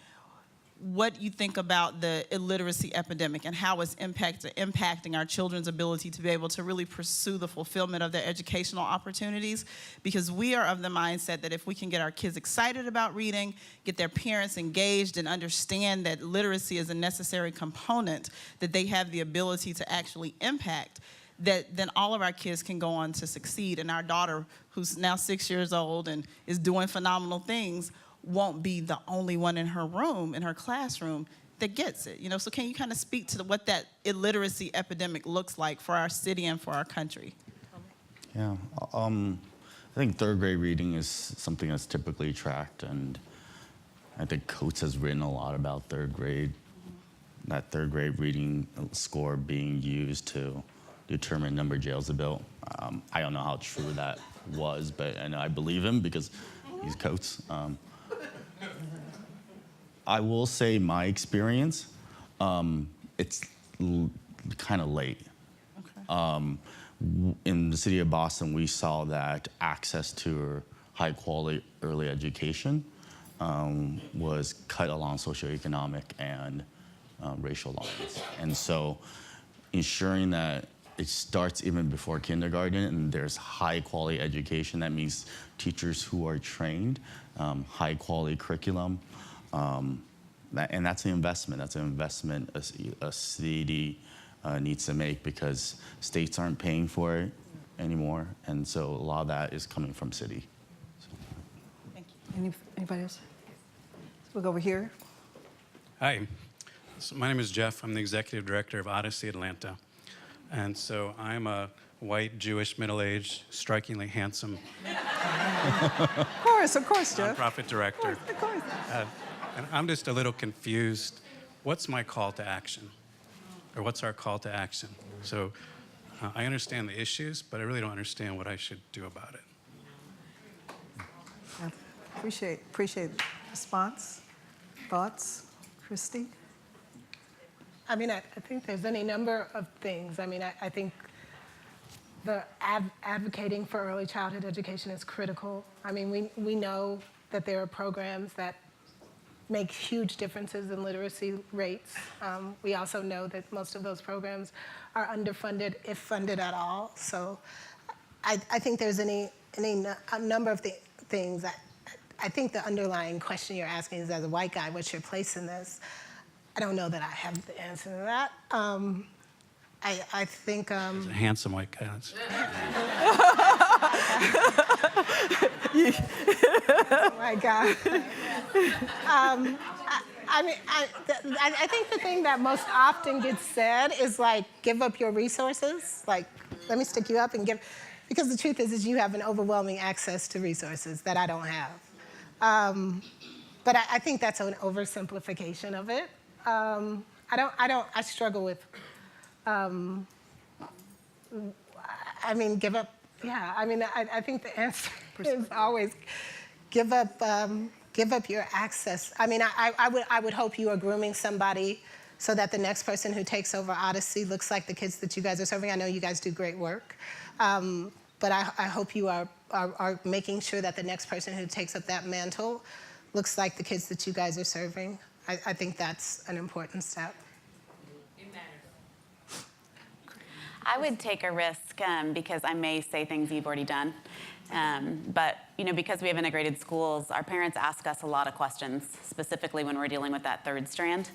what you think about the illiteracy epidemic and how it's impacting our children's ability to be able to really pursue the fulfillment of their educational opportunities. Because we are of the mindset that if we can get our kids excited about reading, get their parents engaged and understand that literacy is a necessary component that they have the ability to actually impact, that then all of our kids can go on to succeed. And our daughter, who's now 6 years old and is doing phenomenal things, won't be the only one in her room, in her classroom, that gets it. You know, so can you kind of speak to what that illiteracy epidemic looks like for our city and for our country? Yeah, I think 3rd grade reading is something that's typically tracked, and I think Coates has written a lot about 3rd grade, that 3rd grade reading score being used to determine the number of jails are built. I don't know how true that was, but I believe him because he's Coates. I will say my experience, it's kind of late. Okay. In the city of Boston, we saw that access to high quality early education was cut along socioeconomic and racial lines. And so ensuring that it starts even before kindergarten and there's high quality education, that means teachers who are trained, high quality curriculum, and that's an investment. That's an investment a city needs to make because states aren't paying for it anymore, and so a lot of that is coming from city. So. Thank you. Anybody else? We'll go over here. Hi, so my name is Jeff. I'm the executive director of Odyssey Atlanta, and so I'm a white, Jewish, middle-aged, strikingly handsome Of course, Jeff. nonprofit director. Of course. And I'm just a little confused. What's my call to action? Or what's our call to action? So I understand the issues, but I really don't understand what I should do about it. Yeah. Appreciate response, thoughts. Christy? I mean, I think there's any number of things. I mean, I think the advocating for early childhood education is critical. I mean, we know that there are programs that make huge differences in literacy rates. We also know that most of those programs are underfunded, if funded at all. So I think there's a number of things. I think the underlying question you're asking is, as a white guy, what's your place in this? I don't know that I have the answer to that. I think... He's a handsome white guy. Oh my God. I think the thing that most often gets said is like, give up your resources. Like, let me stick you up and give, because the truth is you have an overwhelming access to resources that I don't have. But I think that's an oversimplification of it. I struggle with, give up. Yeah, I think the answer is always give up your access. I would hope you are grooming somebody so that the next person who takes over Odyssey looks like the kids that you guys are serving. I know you guys do great work, but I hope you are making sure that the next person who takes up that mantle looks like the kids that you guys are serving. I think that's an important step. I would take a risk because I may say things you've already done. But because we have integrated schools, our parents ask us a lot of questions, specifically when we're dealing with that third strand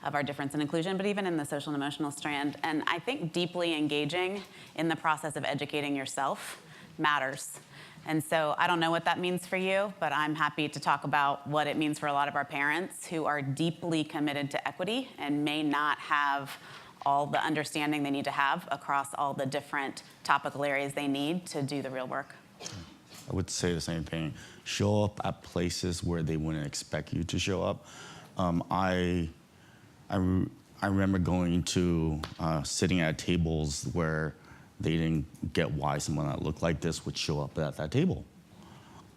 of our difference and inclusion, but even in the social and emotional strand. And I think deeply engaging in the process of educating yourself matters. And so I don't know what that means for you, but I'm happy to talk about what it means for a lot of our parents who are deeply committed to equity and may not have all the understanding they need to have across all the different topical areas they need to do the real work. I would say the same thing. Show up at places where they wouldn't expect you to show up. I remember going to sitting at tables where they didn't get why someone that looked like this would show up at that table.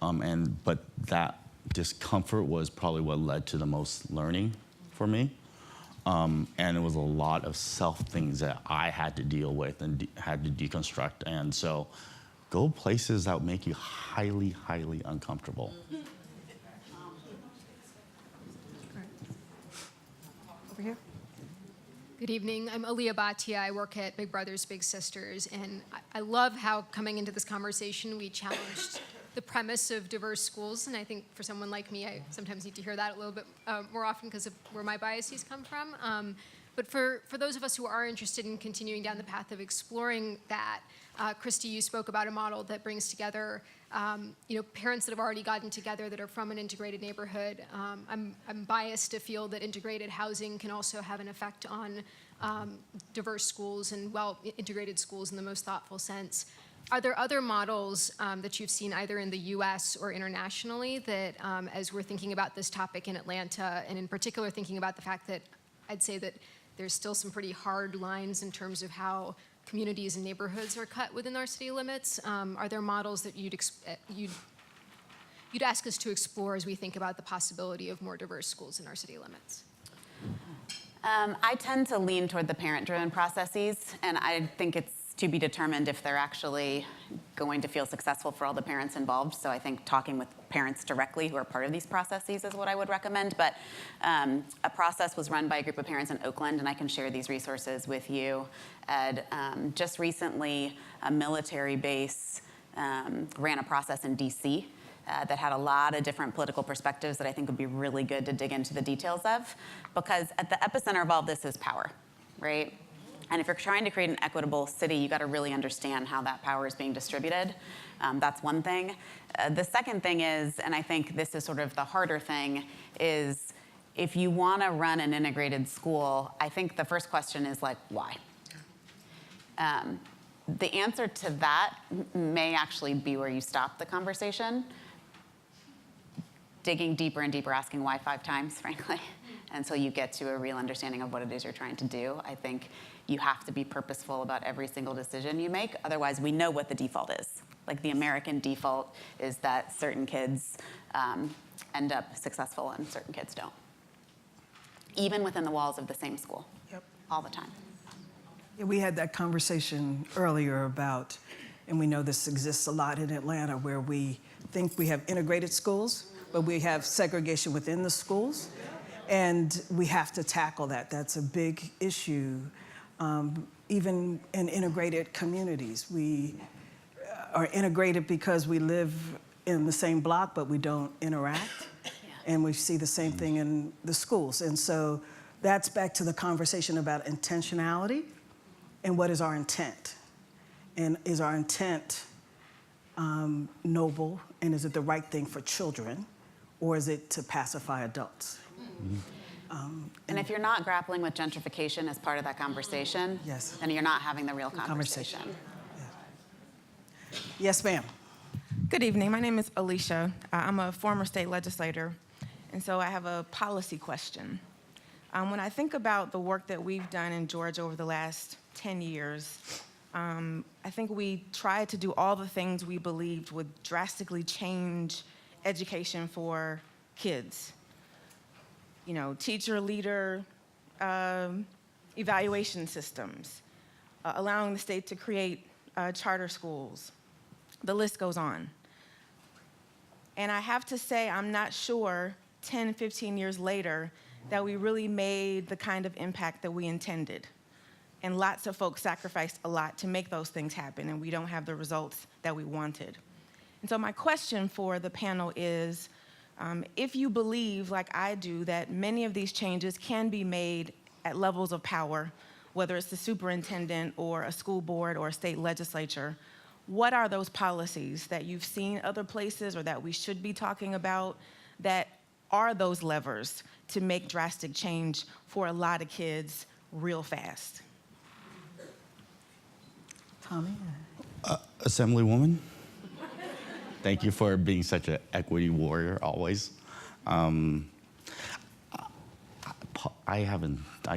But that discomfort was probably what led to the most learning for me. And it was a lot of self things that I had to deal with and had to deconstruct. And so go places that make you highly, highly uncomfortable. Over here. Good evening. I'm Aaliyah Bhatia. I work at Big Brothers Big Sisters, and I love how coming into this conversation we challenged the premise of diverse schools, and I think for someone like me, I sometimes need to hear that a little bit more often because of where my biases come from. But for those of us who are interested in continuing down the path of exploring that, Christy, you spoke about a model that brings together parents that have already gotten together that are from an integrated neighborhood. I'm biased to feel that integrated housing can also have an effect on diverse schools and well-integrated schools in the most thoughtful sense. Are there other models that you've seen either in the US or internationally that as we're thinking about this topic in Atlanta, and in particular thinking about the fact that I'd say that there's still some pretty hard lines in terms of how communities and neighborhoods are cut within our city limits. Are there models that you'd ask us to explore as we think about the possibility of more diverse schools in our city limits? I tend to lean toward the parent-driven processes, and I think it's to be determined if they're actually going to feel successful for all the parents involved. So I think talking with parents directly who are part of these processes is what I would recommend. But a process was run by a group of parents in Oakland, and I can share these resources with you. Ed, just recently, a military base ran a process in DC that had a lot of different political perspectives that I think would be really good to dig into the details of, because at the epicenter of all this is power, right? And if you're trying to create an equitable city, you got to really understand how that power is being distributed. That's one thing. The second thing is, and I think this is sort of the harder thing, is if you want to run an integrated school, I think the first question is like, why? The answer to that may actually be where you stop the conversation, digging deeper and deeper, asking why 5 times, frankly, until you get to a real understanding of what it is you're trying to do. I think you have to be purposeful about every single decision you make. Otherwise, we know what the default is. Like the American default is that certain kids end up successful and certain kids don't. Even within the walls of the same school, all the time. Yeah, we had that conversation earlier about, and we know this exists a lot in Atlanta, where we think we have integrated schools, but we have segregation within the schools. And we have to tackle that. That's a big issue, even in integrated communities. We are integrated because we live in the same block, but we don't interact. And we see the same thing in the schools. And so that's back to the conversation about intentionality and what is our intent. And is our intent noble, and is it the right thing for children, or is it to pacify adults? And if you're not grappling with gentrification as part of that conversation, then you're not having the real conversation. Yeah. Yes, ma'am. Good evening. My name is Alicia. I'm a former state legislator, and so I have a policy question. When I think about the work that we've done in Georgia over the last 10 years, I think we tried to do all the things we believed would drastically change education for kids. You know, teacher, leader, evaluation systems, allowing the state to create charter schools. The list goes on. And I have to say, I'm not sure 10, 15 years later that we really made the kind of impact that we intended. And lots of folks sacrificed a lot to make those things happen, and we don't have the results that we wanted. And so my question for the panel is, if you believe, like I do, that many of these changes can be made at levels of power, whether it's the superintendent or a school board or a state legislature, what are those policies that you've seen other places or that we should be talking about that are those levers to make drastic change for a lot of kids real fast? Tommy? Assemblywoman, thank you for being such an equity warrior always. I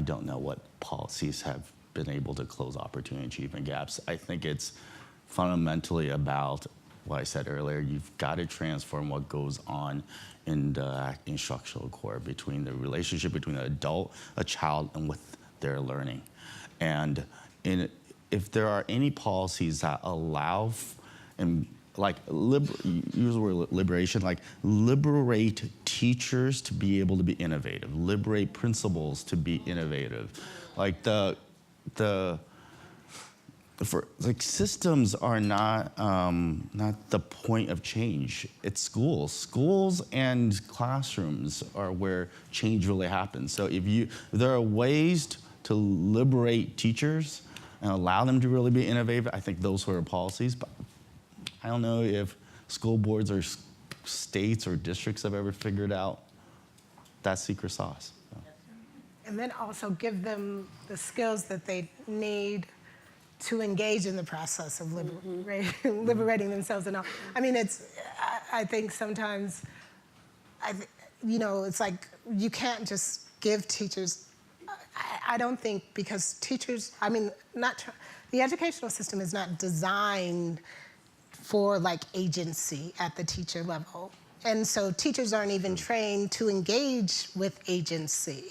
don't know what policies have been able to close opportunity achievement gaps. I think it's fundamentally about what I said earlier. You've got to transform what goes on in the instructional core between the relationship between an adult, a child, and with their learning. And if there are any policies that allow and use the word liberation, like liberate teachers to be able to be innovative, liberate principals to be innovative. Like systems are not the point of change. It's schools. Schools and classrooms are where change really happens. So if there are ways to liberate teachers and allow them to really be innovative, I think those sort of policies. But I don't know if school boards or states or districts have ever figured out that secret sauce. So. And then also give them the skills that they need to engage in the process of liberating themselves and all. I mean, I think sometimes, it's like you can't just give teachers. I don't think because teachers, the educational system is not designed for agency at the teacher level. And so teachers aren't even trained to engage with agency.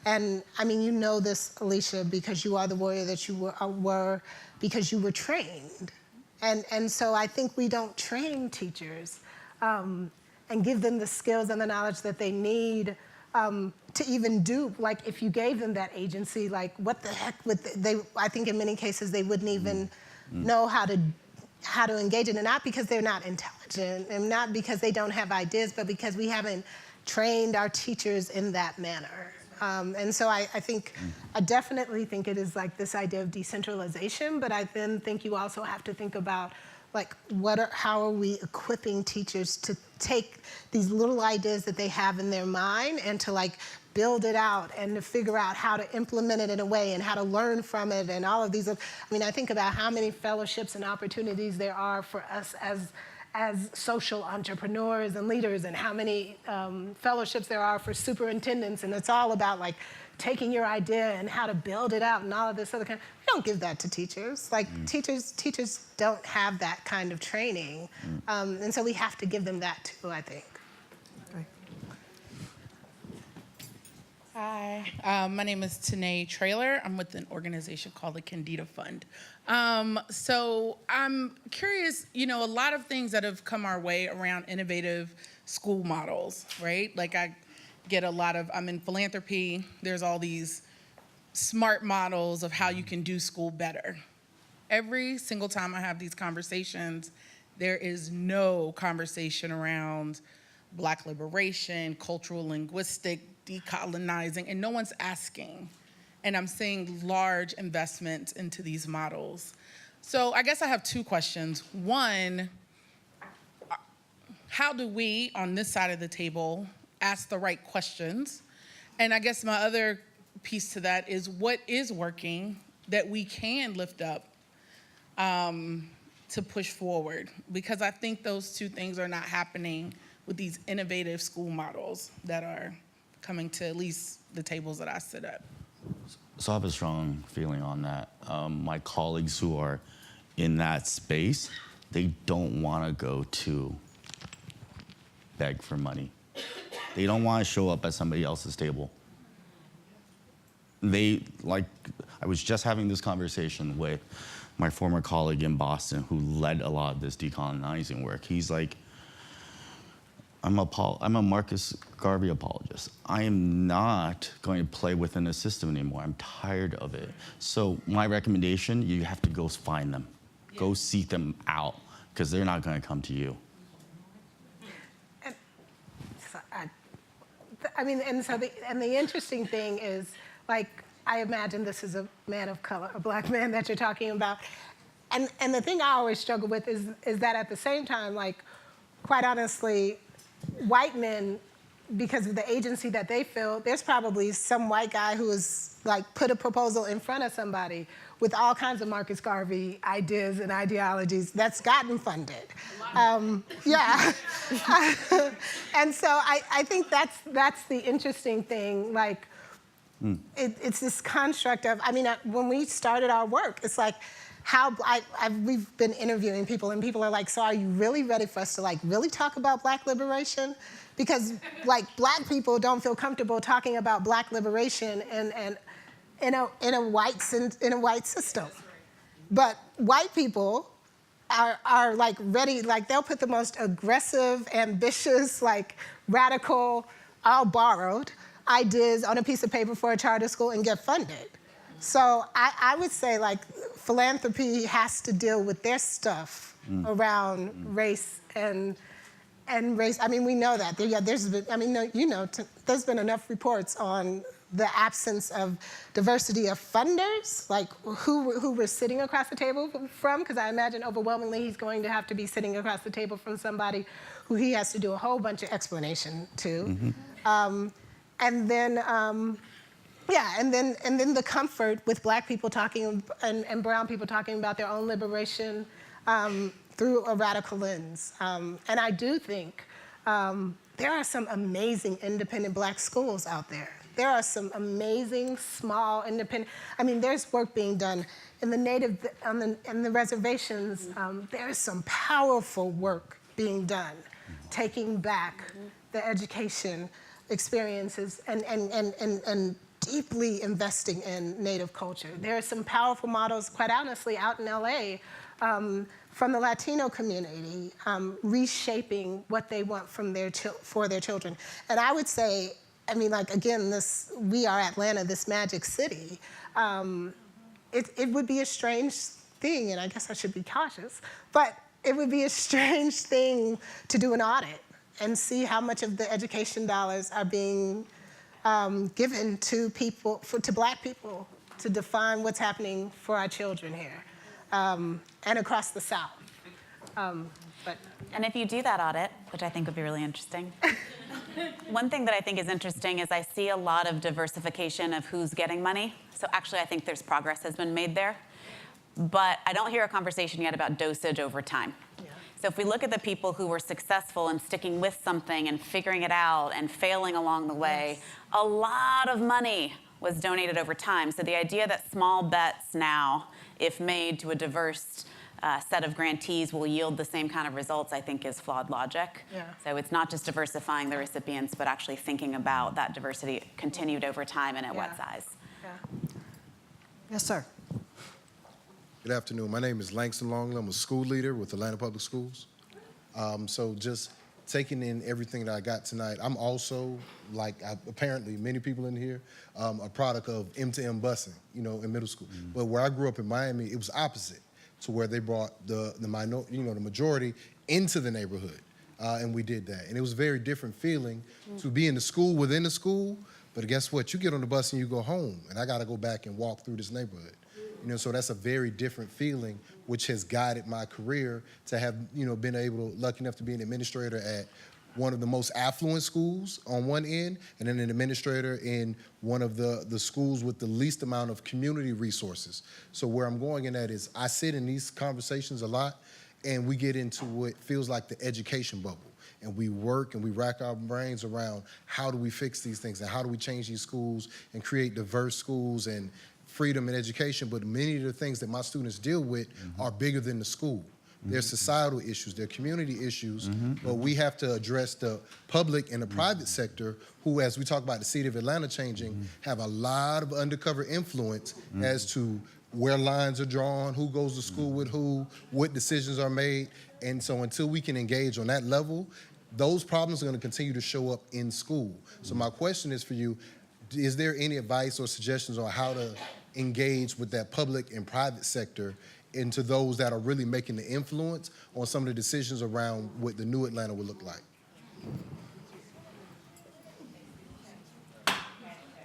And you know this, Alicia, because you are the warrior that you were because you were trained. And so I think we don't train teachers and give them the skills and the knowledge that they need to even do, if you gave them that agency, what the heck would I think in many cases they wouldn't even know how to engage in it, not because they're not intelligent and not because they don't have ideas, but because we haven't trained our teachers in that manner. And so I definitely think it is this idea of decentralization, but I then think you also have to think about how are we equipping teachers to take these little ideas that they have in their mind and to build it out and to figure out how to implement it in a way and how to learn from it and all of these. I think about how many fellowships and opportunities there are for us as social entrepreneurs and leaders, and how many fellowships there are for superintendents, and it's all about taking your idea and how to build it out and all of this other kind. We don't give that to teachers. Teachers don't have that kind of training, and so we have to give them that too, I think. Hi, my name is Tanae Traylor. I'm with an organization called the Candida Fund. So I'm curious, a lot of things that have come our way around innovative school models, right? I get I'm in philanthropy. There's all these smart models of how you can do school better. Every single time I have these conversations, there is no conversation around Black liberation, cultural linguistic, decolonizing, and no one's asking. And I'm seeing large investments into these models. So I guess I have two questions. One, how do we, on this side of the table, ask the right questions? And I guess my other piece to that is what is working that we can lift up to push forward? Because I think those two things are not happening with these innovative school models that are coming to at least the tables that I sit at. So I have a strong feeling on that. My colleagues who are in that space, they don't want to go to beg for money. They don't want to show up at somebody else's table. I was just having this conversation with my former colleague in Boston who led a lot of this decolonizing work. He's like, I'm a Marcus Garvey apologist. I am not going to play within the system anymore. I'm tired of it. So my recommendation, you have to go find them. Yeah. Go seek them out, because they're not going to come to you. And so the interesting thing is, like, I imagine this is a man of color, a black man that you're talking about. And the thing I always struggle with is that at the same time, like, quite honestly, white men, because of the agency that they feel, there's probably some white guy who has, like, put a proposal in front of somebody with all kinds of Marcus Garvey ideas and ideologies that's gotten funded. Yeah. And so I think that's the interesting thing. Like, it's this construct of, when we started our work, it's like, we've been interviewing people, and people are like, so are you really ready for us to, like, really talk about Black liberation? Because, like, Black people don't feel comfortable talking about Black liberation in a white system. But white people are like ready, like, they'll put the most aggressive, ambitious, like, radical, all borrowed ideas on a piece of paper for a charter school and get funded. So I would say, like, philanthropy has to deal with their stuff around race and race. We know that. There's been, there's been enough reports on the absence of diversity of funders, like who we're sitting across the table from, because I imagine overwhelmingly he's going to have to be sitting across the table from somebody who he has to do a whole bunch of explanation to. And then the comfort with Black people talking and brown people talking about their own liberation through a radical lens. And I do think there are some amazing independent Black schools out there. There are some amazing small independent. There's work being done in the reservations. There's some powerful work being done, taking back the education experiences and deeply investing in Native culture. There are some powerful models, quite honestly, out in LA from the Latino community, reshaping what they want from for their children. And I would say, again, we are Atlanta, this magic city. It would be a strange thing, and I guess I should be cautious, but it would be a strange thing to do an audit and see how much of the education dollars are being given to to Black people to define what's happening for our children here and across the South. And if you do that audit, which I think would be really interesting, one thing that I think is interesting is I see a lot of diversification of who's getting money. So actually, I think there's progress has been made there. But I don't hear a conversation yet about dosage over time. So if we look at the people who were successful in sticking with something and figuring it out and failing along the way, a lot of money was donated over time. So the idea that small bets now, if made to a diverse set of grantees, will yield the same kind of results, I think is flawed logic. So it's not just diversifying the recipients, but actually thinking about that diversity continued over time and at what size. Yes, sir. Good afternoon. My name is Langston Longley. I'm a school leader with Atlanta Public Schools. So just taking in everything that I got tonight, I'm also, like apparently many people in here, a product of M2M busing, in middle school. But where I grew up in Miami, it was opposite, to where they brought the majority into the neighborhood, and we did that. And it was a very different feeling to be in the school within the school. But guess what? You get on the bus and you go home, and I got to go back and walk through this neighborhood. So that's a very different feeling, which has guided my career to have, been lucky enough to be an administrator at one of the most affluent schools on one end, and then an administrator in one of the schools with the least amount of community resources. So where I'm going in that is I sit in these conversations a lot, and we get into what feels like the education bubble. And we work and we rack our brains around how do we fix these things and how do we change these schools and create diverse schools and freedom and education. But many of the things that my students deal with are bigger than the school. There's societal issues, there are community issues, but we have to address the public and the private sector who, as we talk about the city of Atlanta changing, have a lot of undercover influence as to where lines are drawn, who goes to school with who, what decisions are made. And so until we can engage on that level, those problems are going to continue to show up in school. So my question is for you, is there any advice or suggestions on how to engage with that public and private sector into those that are really making the influence on some of the decisions around what the new Atlanta would look like?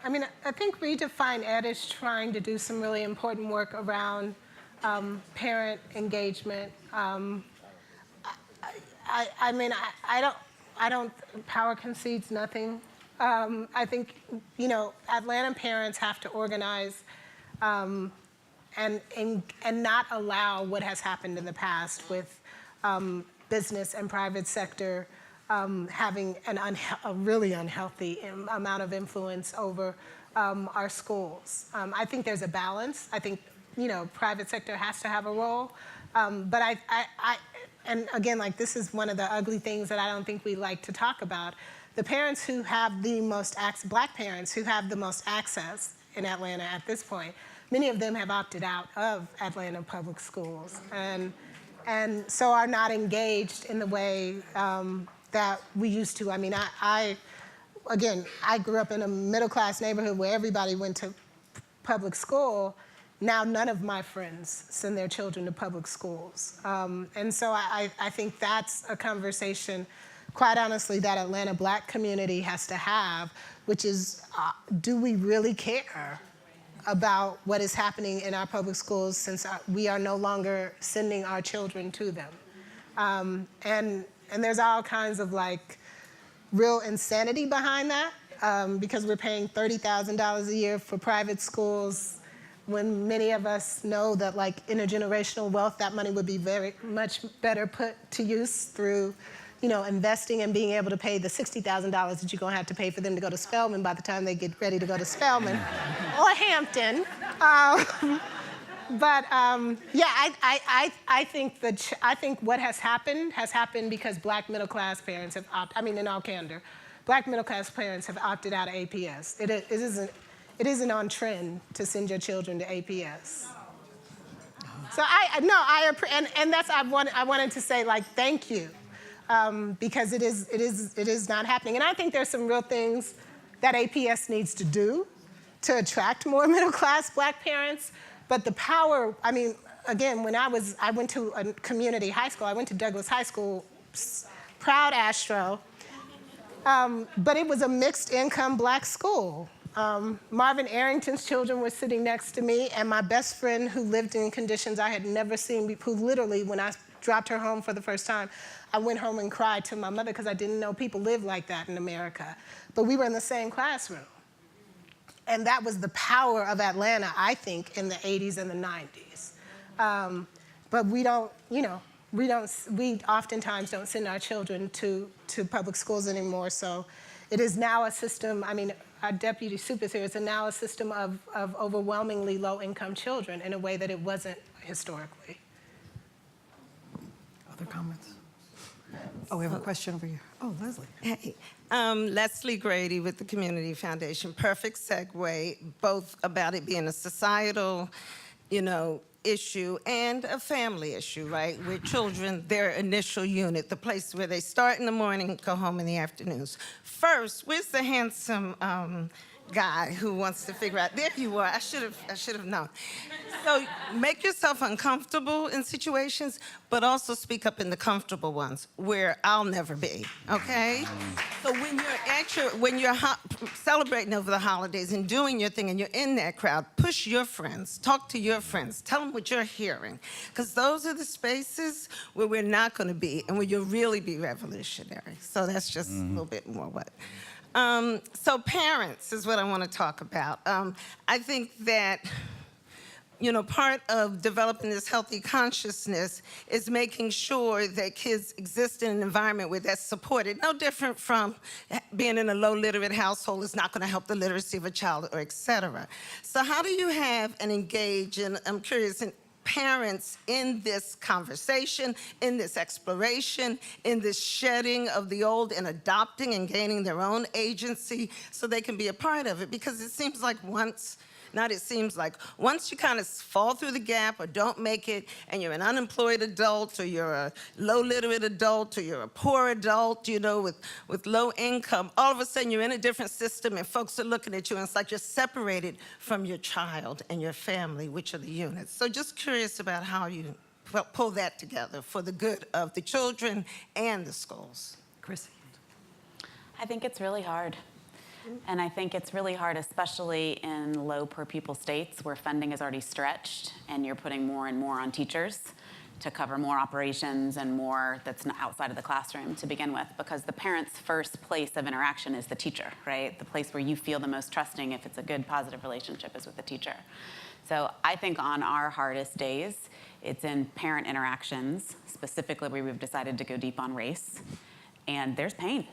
I mean, I think redefinED is trying to do some really important work around parent engagement. I mean, I don't, power concedes nothing. I think, you know, Atlanta parents have to organize and not allow what has happened in the past with business and private sector having a really unhealthy amount of influence over our schools. I think there's a balance. I think, you know, private sector has to have a role. But and again, like, this is one of the ugly things that I don't think we like to talk about. The parents who have the most Black parents who have the most access in Atlanta at this point, many of them have opted out of Atlanta public schools and so are not engaged in the way that we used to. I mean, I grew up in a middle-class neighborhood where everybody went to public school. Now none of my friends send their children to public schools. And so I think that's a conversation, quite honestly, that Atlanta Black community has to have, which is, do we really care about what is happening in our public schools since we are no longer sending our children to them? And there's all kinds of, like, real insanity behind that because we're paying $30,000 a year for private schools when many of us know that, like, intergenerational wealth, that money would be very much better put to use through, you know, investing and being able to pay the $60,000 that you're gonna have to pay for them to go to Spelman by the time they get ready to go to Spelman or Hampton. Yeah, I think what has happened because Black middle-class parents have opted, I mean, in all candor, Black middle-class parents have opted out of APS. It isn't on trend to send your children to APS. So I wanted to say, like, thank you, because it is not happening. And I think there's some real things that APS needs to do to attract more middle-class Black parents. But the power, I mean, again, when I went to a community high school. I went to Douglas High School, proud Astro, but it was a mixed income Black school. Marvin Arrington's children were sitting next to me, and my best friend who lived in conditions I had never seen, who literally, when I dropped her home for the first time, I went home and cried to my mother because I didn't know people lived like that in America. But we were in the same classroom. And that was the power of Atlanta, I think, in the 80s and the 90s. But we don't, you know, we oftentimes don't send our children to public schools anymore. So it is now a system, I mean, our deputy superintendent, it's now a system of overwhelmingly low-income children in a way that it wasn't historically. Other comments? Oh, we have a question over here. Oh, Leslie. Hey, Leslie Grady with the Community Foundation. Perfect segue, both about it being a societal, you know, issue and a family issue, right? Where children, their initial unit, the place where they start in the morning and go home in the afternoons. First, where's the handsome guy who wants to figure out? There you are. I should have known. So make yourself uncomfortable in situations, but also speak up in the comfortable ones where I'll never be. Okay? So when you're celebrating over the holidays and doing your thing, and you're in that crowd, push your friends, talk to your friends, tell them what you're hearing, because those are the spaces where we're not going to be, and where you'll really be revolutionary. So that's just a little bit more what. So parents is what I want to talk about. I think that, you know, part of developing this healthy consciousness is making sure that kids exist in an environment where that's supported. No different from being in a low literate household is not going to help the literacy of a child, or et cetera. So how do you have and engage, and I'm curious, in parents in this conversation, in this exploration, in this shedding of the old and adopting and gaining their own agency so they can be a part of it? Because it seems like once Not it seems like once you kind of fall through the gap or don't make it, and you're an unemployed adult, or you're a low literate adult, or you're a poor adult, you know, with low income, all of a sudden you're in a different system and folks are looking at you and it's like you're separated from your child and your family, which are the units. So just curious about how you pull that together for the good of the children and the schools. Chrissy. I think it's really hard. And I think it's really hard, especially in low per pupil states where funding is already stretched and you're putting more and more on teachers to cover more operations and more that's outside of the classroom to begin with, because the parent's first place of interaction is the teacher, right? The place where you feel the most trusting, if it's a good, positive relationship, is with the teacher. So I think on our hardest days, it's in parent interactions, specifically where we've decided to go deep on race, and there's pain.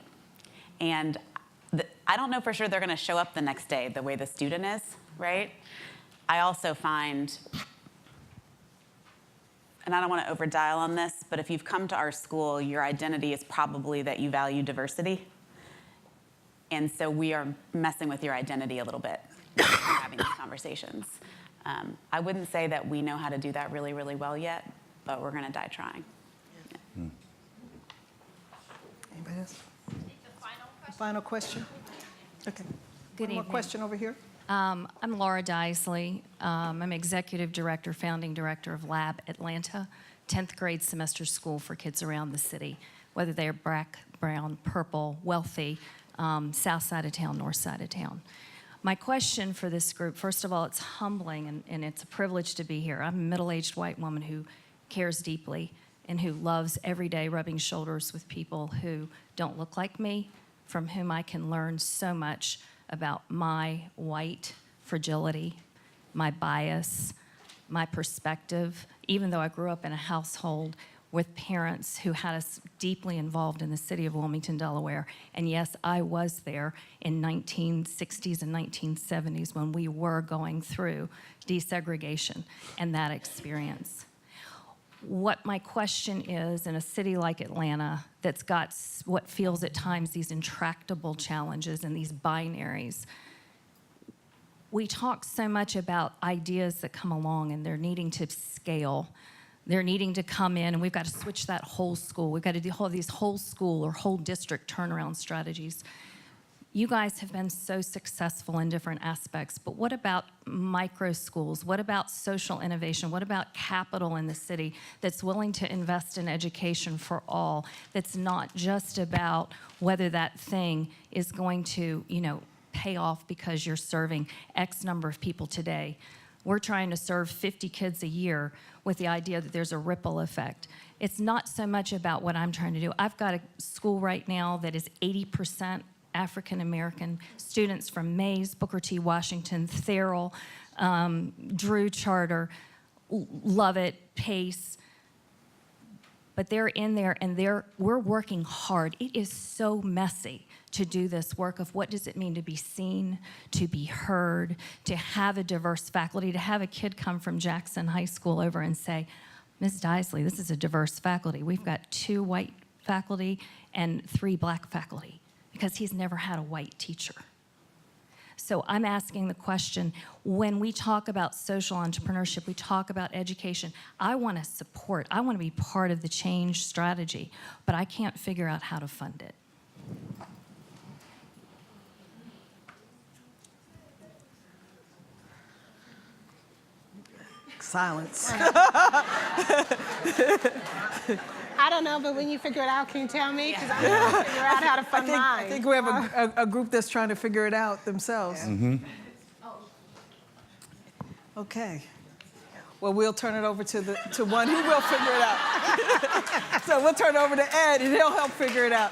And I don't know for sure they're gonna show up the next day the way the student is, right? I also find, and I don't wanna over-dial on this, but if you've come to our school, your identity is probably that you value diversity. And so we are messing with your identity a little bit when we're having these conversations. I wouldn't say that we know how to do that really, really well yet, but we're gonna die trying. Yeah. Anybody else? Final question? Okay. Good One more evening. question over here. I'm Laura Deisley. I'm Executive Director, Founding Director of Lab Atlanta, 10th grade semester school for kids around the city, whether they're black, brown, purple, wealthy, south side of town, north side of town. My question for this group, first of all, it's humbling and it's a privilege to be here. I'm a middle-aged white woman who cares deeply and who loves every day rubbing shoulders with people who don't look like me, from whom I can learn so much about my white fragility, my bias, my perspective, even though I grew up in a household with parents who had us deeply involved in the city of Wilmington, Delaware. And yes, I was there in 1960s and 1970s when we were going through desegregation and that experience. What my question is, in a city like Atlanta that's got what feels at times these intractable challenges and these binaries, we talk so much about ideas that come along and they're needing to scale. They're needing to come in and we've got to switch that whole school. We've got to do these whole school or whole district turnaround strategies. You guys have been so successful in different aspects, but what about micro schools? What about social innovation? What about capital in the city that's willing to invest in education for all, that's not just about whether that thing is going to, pay off because you're serving X number of people today? We're trying to serve 50 kids a year with the idea that there's a ripple effect. It's not so much about what I'm trying to do. I've got a school right now that is 80% African American students from Mays, Booker T. Washington, Therrell, Drew Charter, Lovett, Pace. But they're in there and we're working hard. It is so messy to do this work of what does it mean to be seen, to be heard, to have a diverse faculty, to have a kid come from Jackson High School over and say, Ms. Deisley, this is a diverse faculty. We've got 2 white faculty and 3 black faculty, because he's never had a white teacher. So I'm asking the question, when we talk about social entrepreneurship, we talk about education, I want to support, I want to be part of the change strategy, but I can't figure out how to fund it. Silence. I don't know, but when you figure it out, can you tell me? Because I'm trying to figure out how to fund mine. I think we have a group that's trying to figure it out themselves. Mm-hmm. Okay. Well, we'll turn it over to one who will figure it out. So we'll turn it over to Ed, and he'll help figure it out.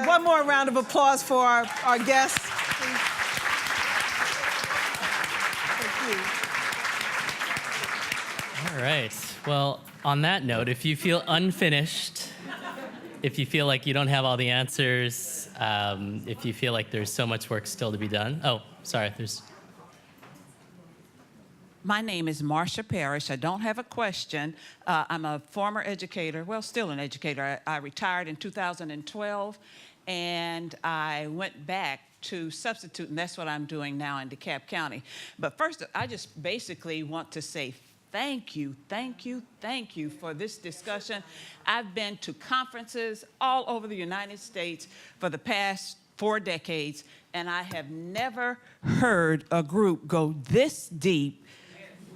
One more round of applause for our guests. Thank you. All right. Well, on that note, if you feel unfinished, if you feel like you don't have all the answers, if you feel like there's so much work still to be done. Oh, sorry, there's... My name is Marcia Parrish. I don't have a question. I'm a former educator, well, still an educator. I retired in 2012, and I went back to substitute, and that's what I'm doing now in DeKalb County. But first, I just basically want to say thank you, thank you, thank you for this discussion. I've been to conferences all over the United States for the past 4 decades, and I have never heard a group go this deep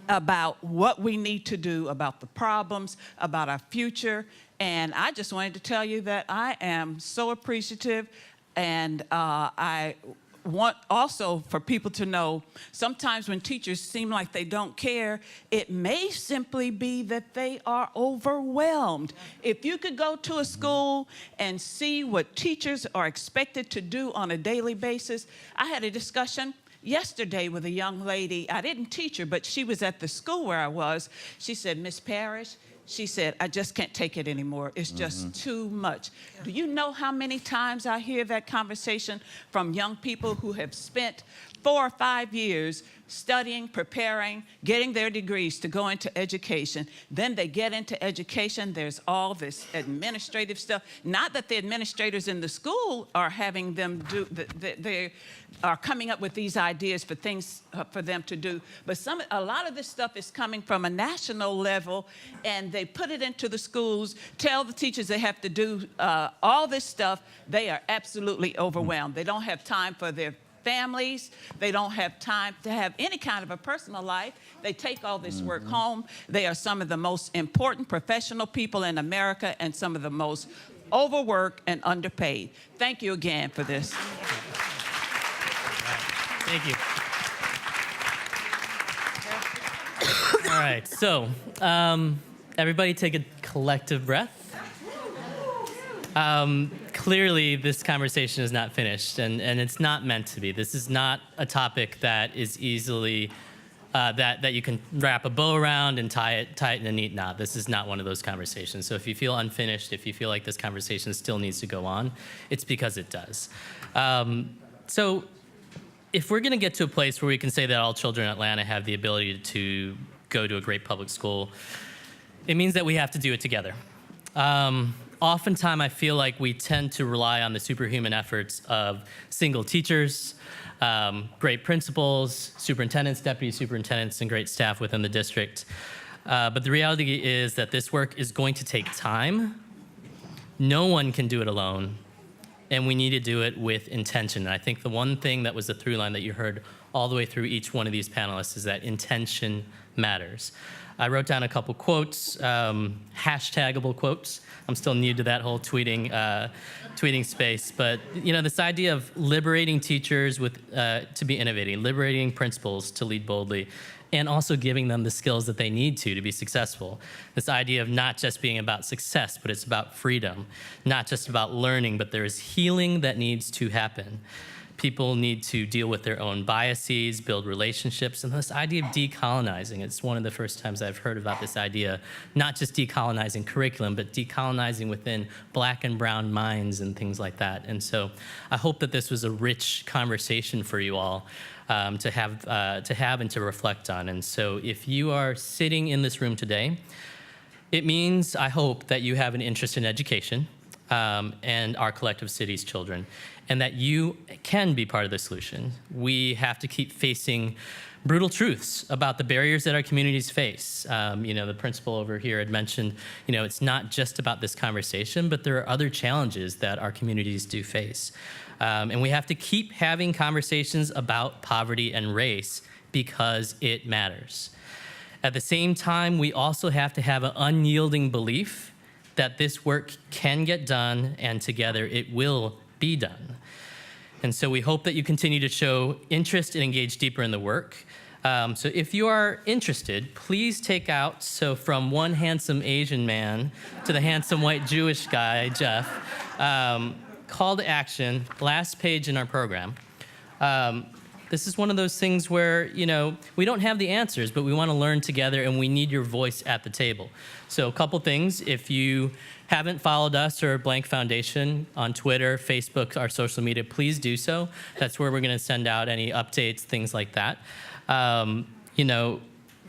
about what we need to do, about the problems, about our future. And I just wanted to tell you that I am so appreciative, and I want also for people to know sometimes when teachers seem like they don't care, it may simply be that they are overwhelmed. If you could go to a school and see what teachers are expected to do on a daily basis. I had a discussion yesterday with a young lady. I didn't teach her, but she was at the school where I was. She said, Miss Parrish, she said, I just can't take it anymore. It's just too much. Do you know how many times I hear that conversation from young people who have spent 4 or 5 years studying, preparing, getting their degrees to go into education? Then they get into education, there's all this administrative stuff. Not that the administrators in the school are having them do, they are coming up with these ideas for things for them to do, but a lot of this stuff is coming from a national level, and they put it into the schools, tell the teachers they have to do all this stuff. They are absolutely overwhelmed. They don't have time for their families. They don't have time to have any kind of a personal life. They take all this work home. They are some of the most important professional people in America and some of the most overworked and underpaid. Thank you again for this. Thank you. All right, so everybody take a collective breath. Clearly, this conversation is not finished, and it's not meant to be. This is not a topic that is easily, that you can wrap a bow around and tie it in a neat knot. This is not one of those conversations. So if you feel unfinished, if you feel like this conversation still needs to go on, it's because it does. So if we're going to get to a place where we can say that all children in Atlanta have the ability to go to a great public school, it means that we have to do it together. Oftentimes, I feel like we tend to rely on the superhuman efforts of single teachers, great principals, superintendents, deputy superintendents, and great staff within the district. But the reality is that this work is going to take time. No one can do it alone, and we need to do it with intention. And I think the one thing that was the through line that you heard all the way through each one of these panelists is that intention matters. I wrote down a couple quotes, hashtagable quotes. I'm still new to that whole tweeting space, but you know, this idea of liberating teachers to be innovating, liberating principals to lead boldly, and also giving them the skills that they need to be successful. This idea of not just being about success, but it's about freedom, not just about learning, but there is healing that needs to happen. People need to deal with their own biases, build relationships, and this idea of decolonizing. It's one of the first times I've heard about this idea, not just decolonizing curriculum, but decolonizing within Black and brown minds and things like that. And so I hope that this was a rich conversation for you all to have and to reflect on. And so if you are sitting in this room today, it means, I hope, that you have an interest in education and our collective city's children, and that you can be part of the solution. We have to keep facing brutal truths about the barriers that our communities face. You know, the principal over here had mentioned, you know, it's not just about this conversation, but there are other challenges that our communities do face. And we have to keep having conversations about poverty and race because it matters. At the same time, we also have to have an unyielding belief that this work can get done, and together it will be done. And so we hope that you continue to show interest and engage deeper in the work. So if you are interested, please take out, so from one handsome Asian man to the handsome white Jewish guy, Jeff, call to action, last page in our program. This is one of those things where, you know, we don't have the answers, but we want to learn together, and we need your voice at the table. So a couple things. If you haven't followed us or Blank Foundation on Twitter, Facebook, our social media, please do so. That's where we're going to send out any updates, things like that. You know,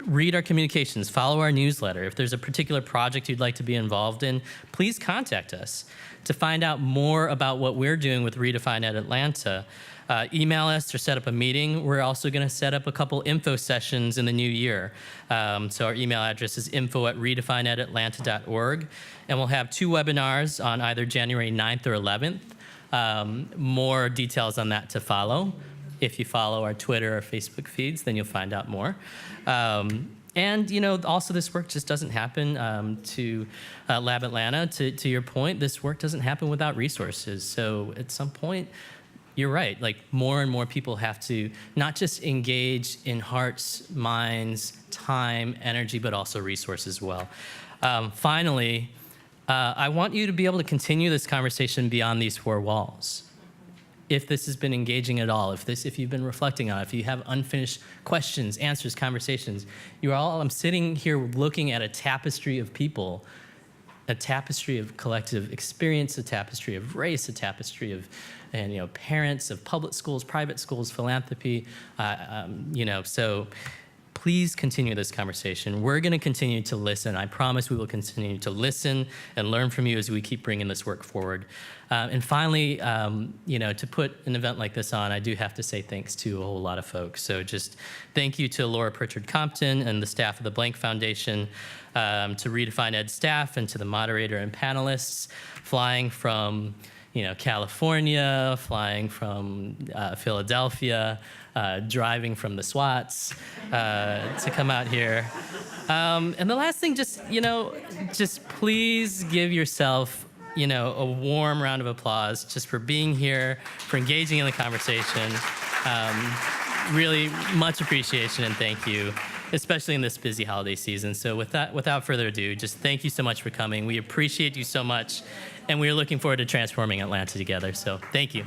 read our communications, follow our newsletter. If there's a particular project you'd like to be involved in, please contact us. To find out more about what we're doing with redefineED Atlanta, email us or set up a meeting. We're also going to set up a couple info sessions in the new year. So our email address is info@redefineedatlanta.org. And we'll have 2 webinars on either January 9th or 11th. More details on that to follow. If you follow our Twitter or Facebook feeds, then you'll find out more. And also this work just doesn't happen to Lab Atlanta. To your point, this work doesn't happen without resources. So at some point, you're right. Like more and more people have to not just engage in hearts, minds, time, energy, but also resources as well. Finally, I want you to be able to continue this conversation beyond these 4 walls. If this has been engaging at all, if you've been reflecting on it, if you have unfinished questions, answers, conversations, I'm sitting here looking at a tapestry of people, a tapestry of collective experience, a tapestry of race, a tapestry of parents, of public schools, private schools, philanthropy, so please continue this conversation. We're going to continue to listen. I promise we will continue to listen and learn from you as we keep bringing this work forward. And finally, to put an event like this on, I do have to say thanks to a whole lot of folks. So just thank you to Laura Pritchard-Compton and the staff of the Blank Foundation, to redefineED staff, and to the moderator and panelists, flying from California, flying from Philadelphia, driving from the SWATs to come out here. And the last thing, just please give yourself, a warm round of applause just for being here, for engaging in the conversation. Really much appreciation and thank you, especially in this busy holiday season. So without further ado, just thank you so much for coming. We appreciate you so much, and we are looking forward to transforming Atlanta together. So thank you.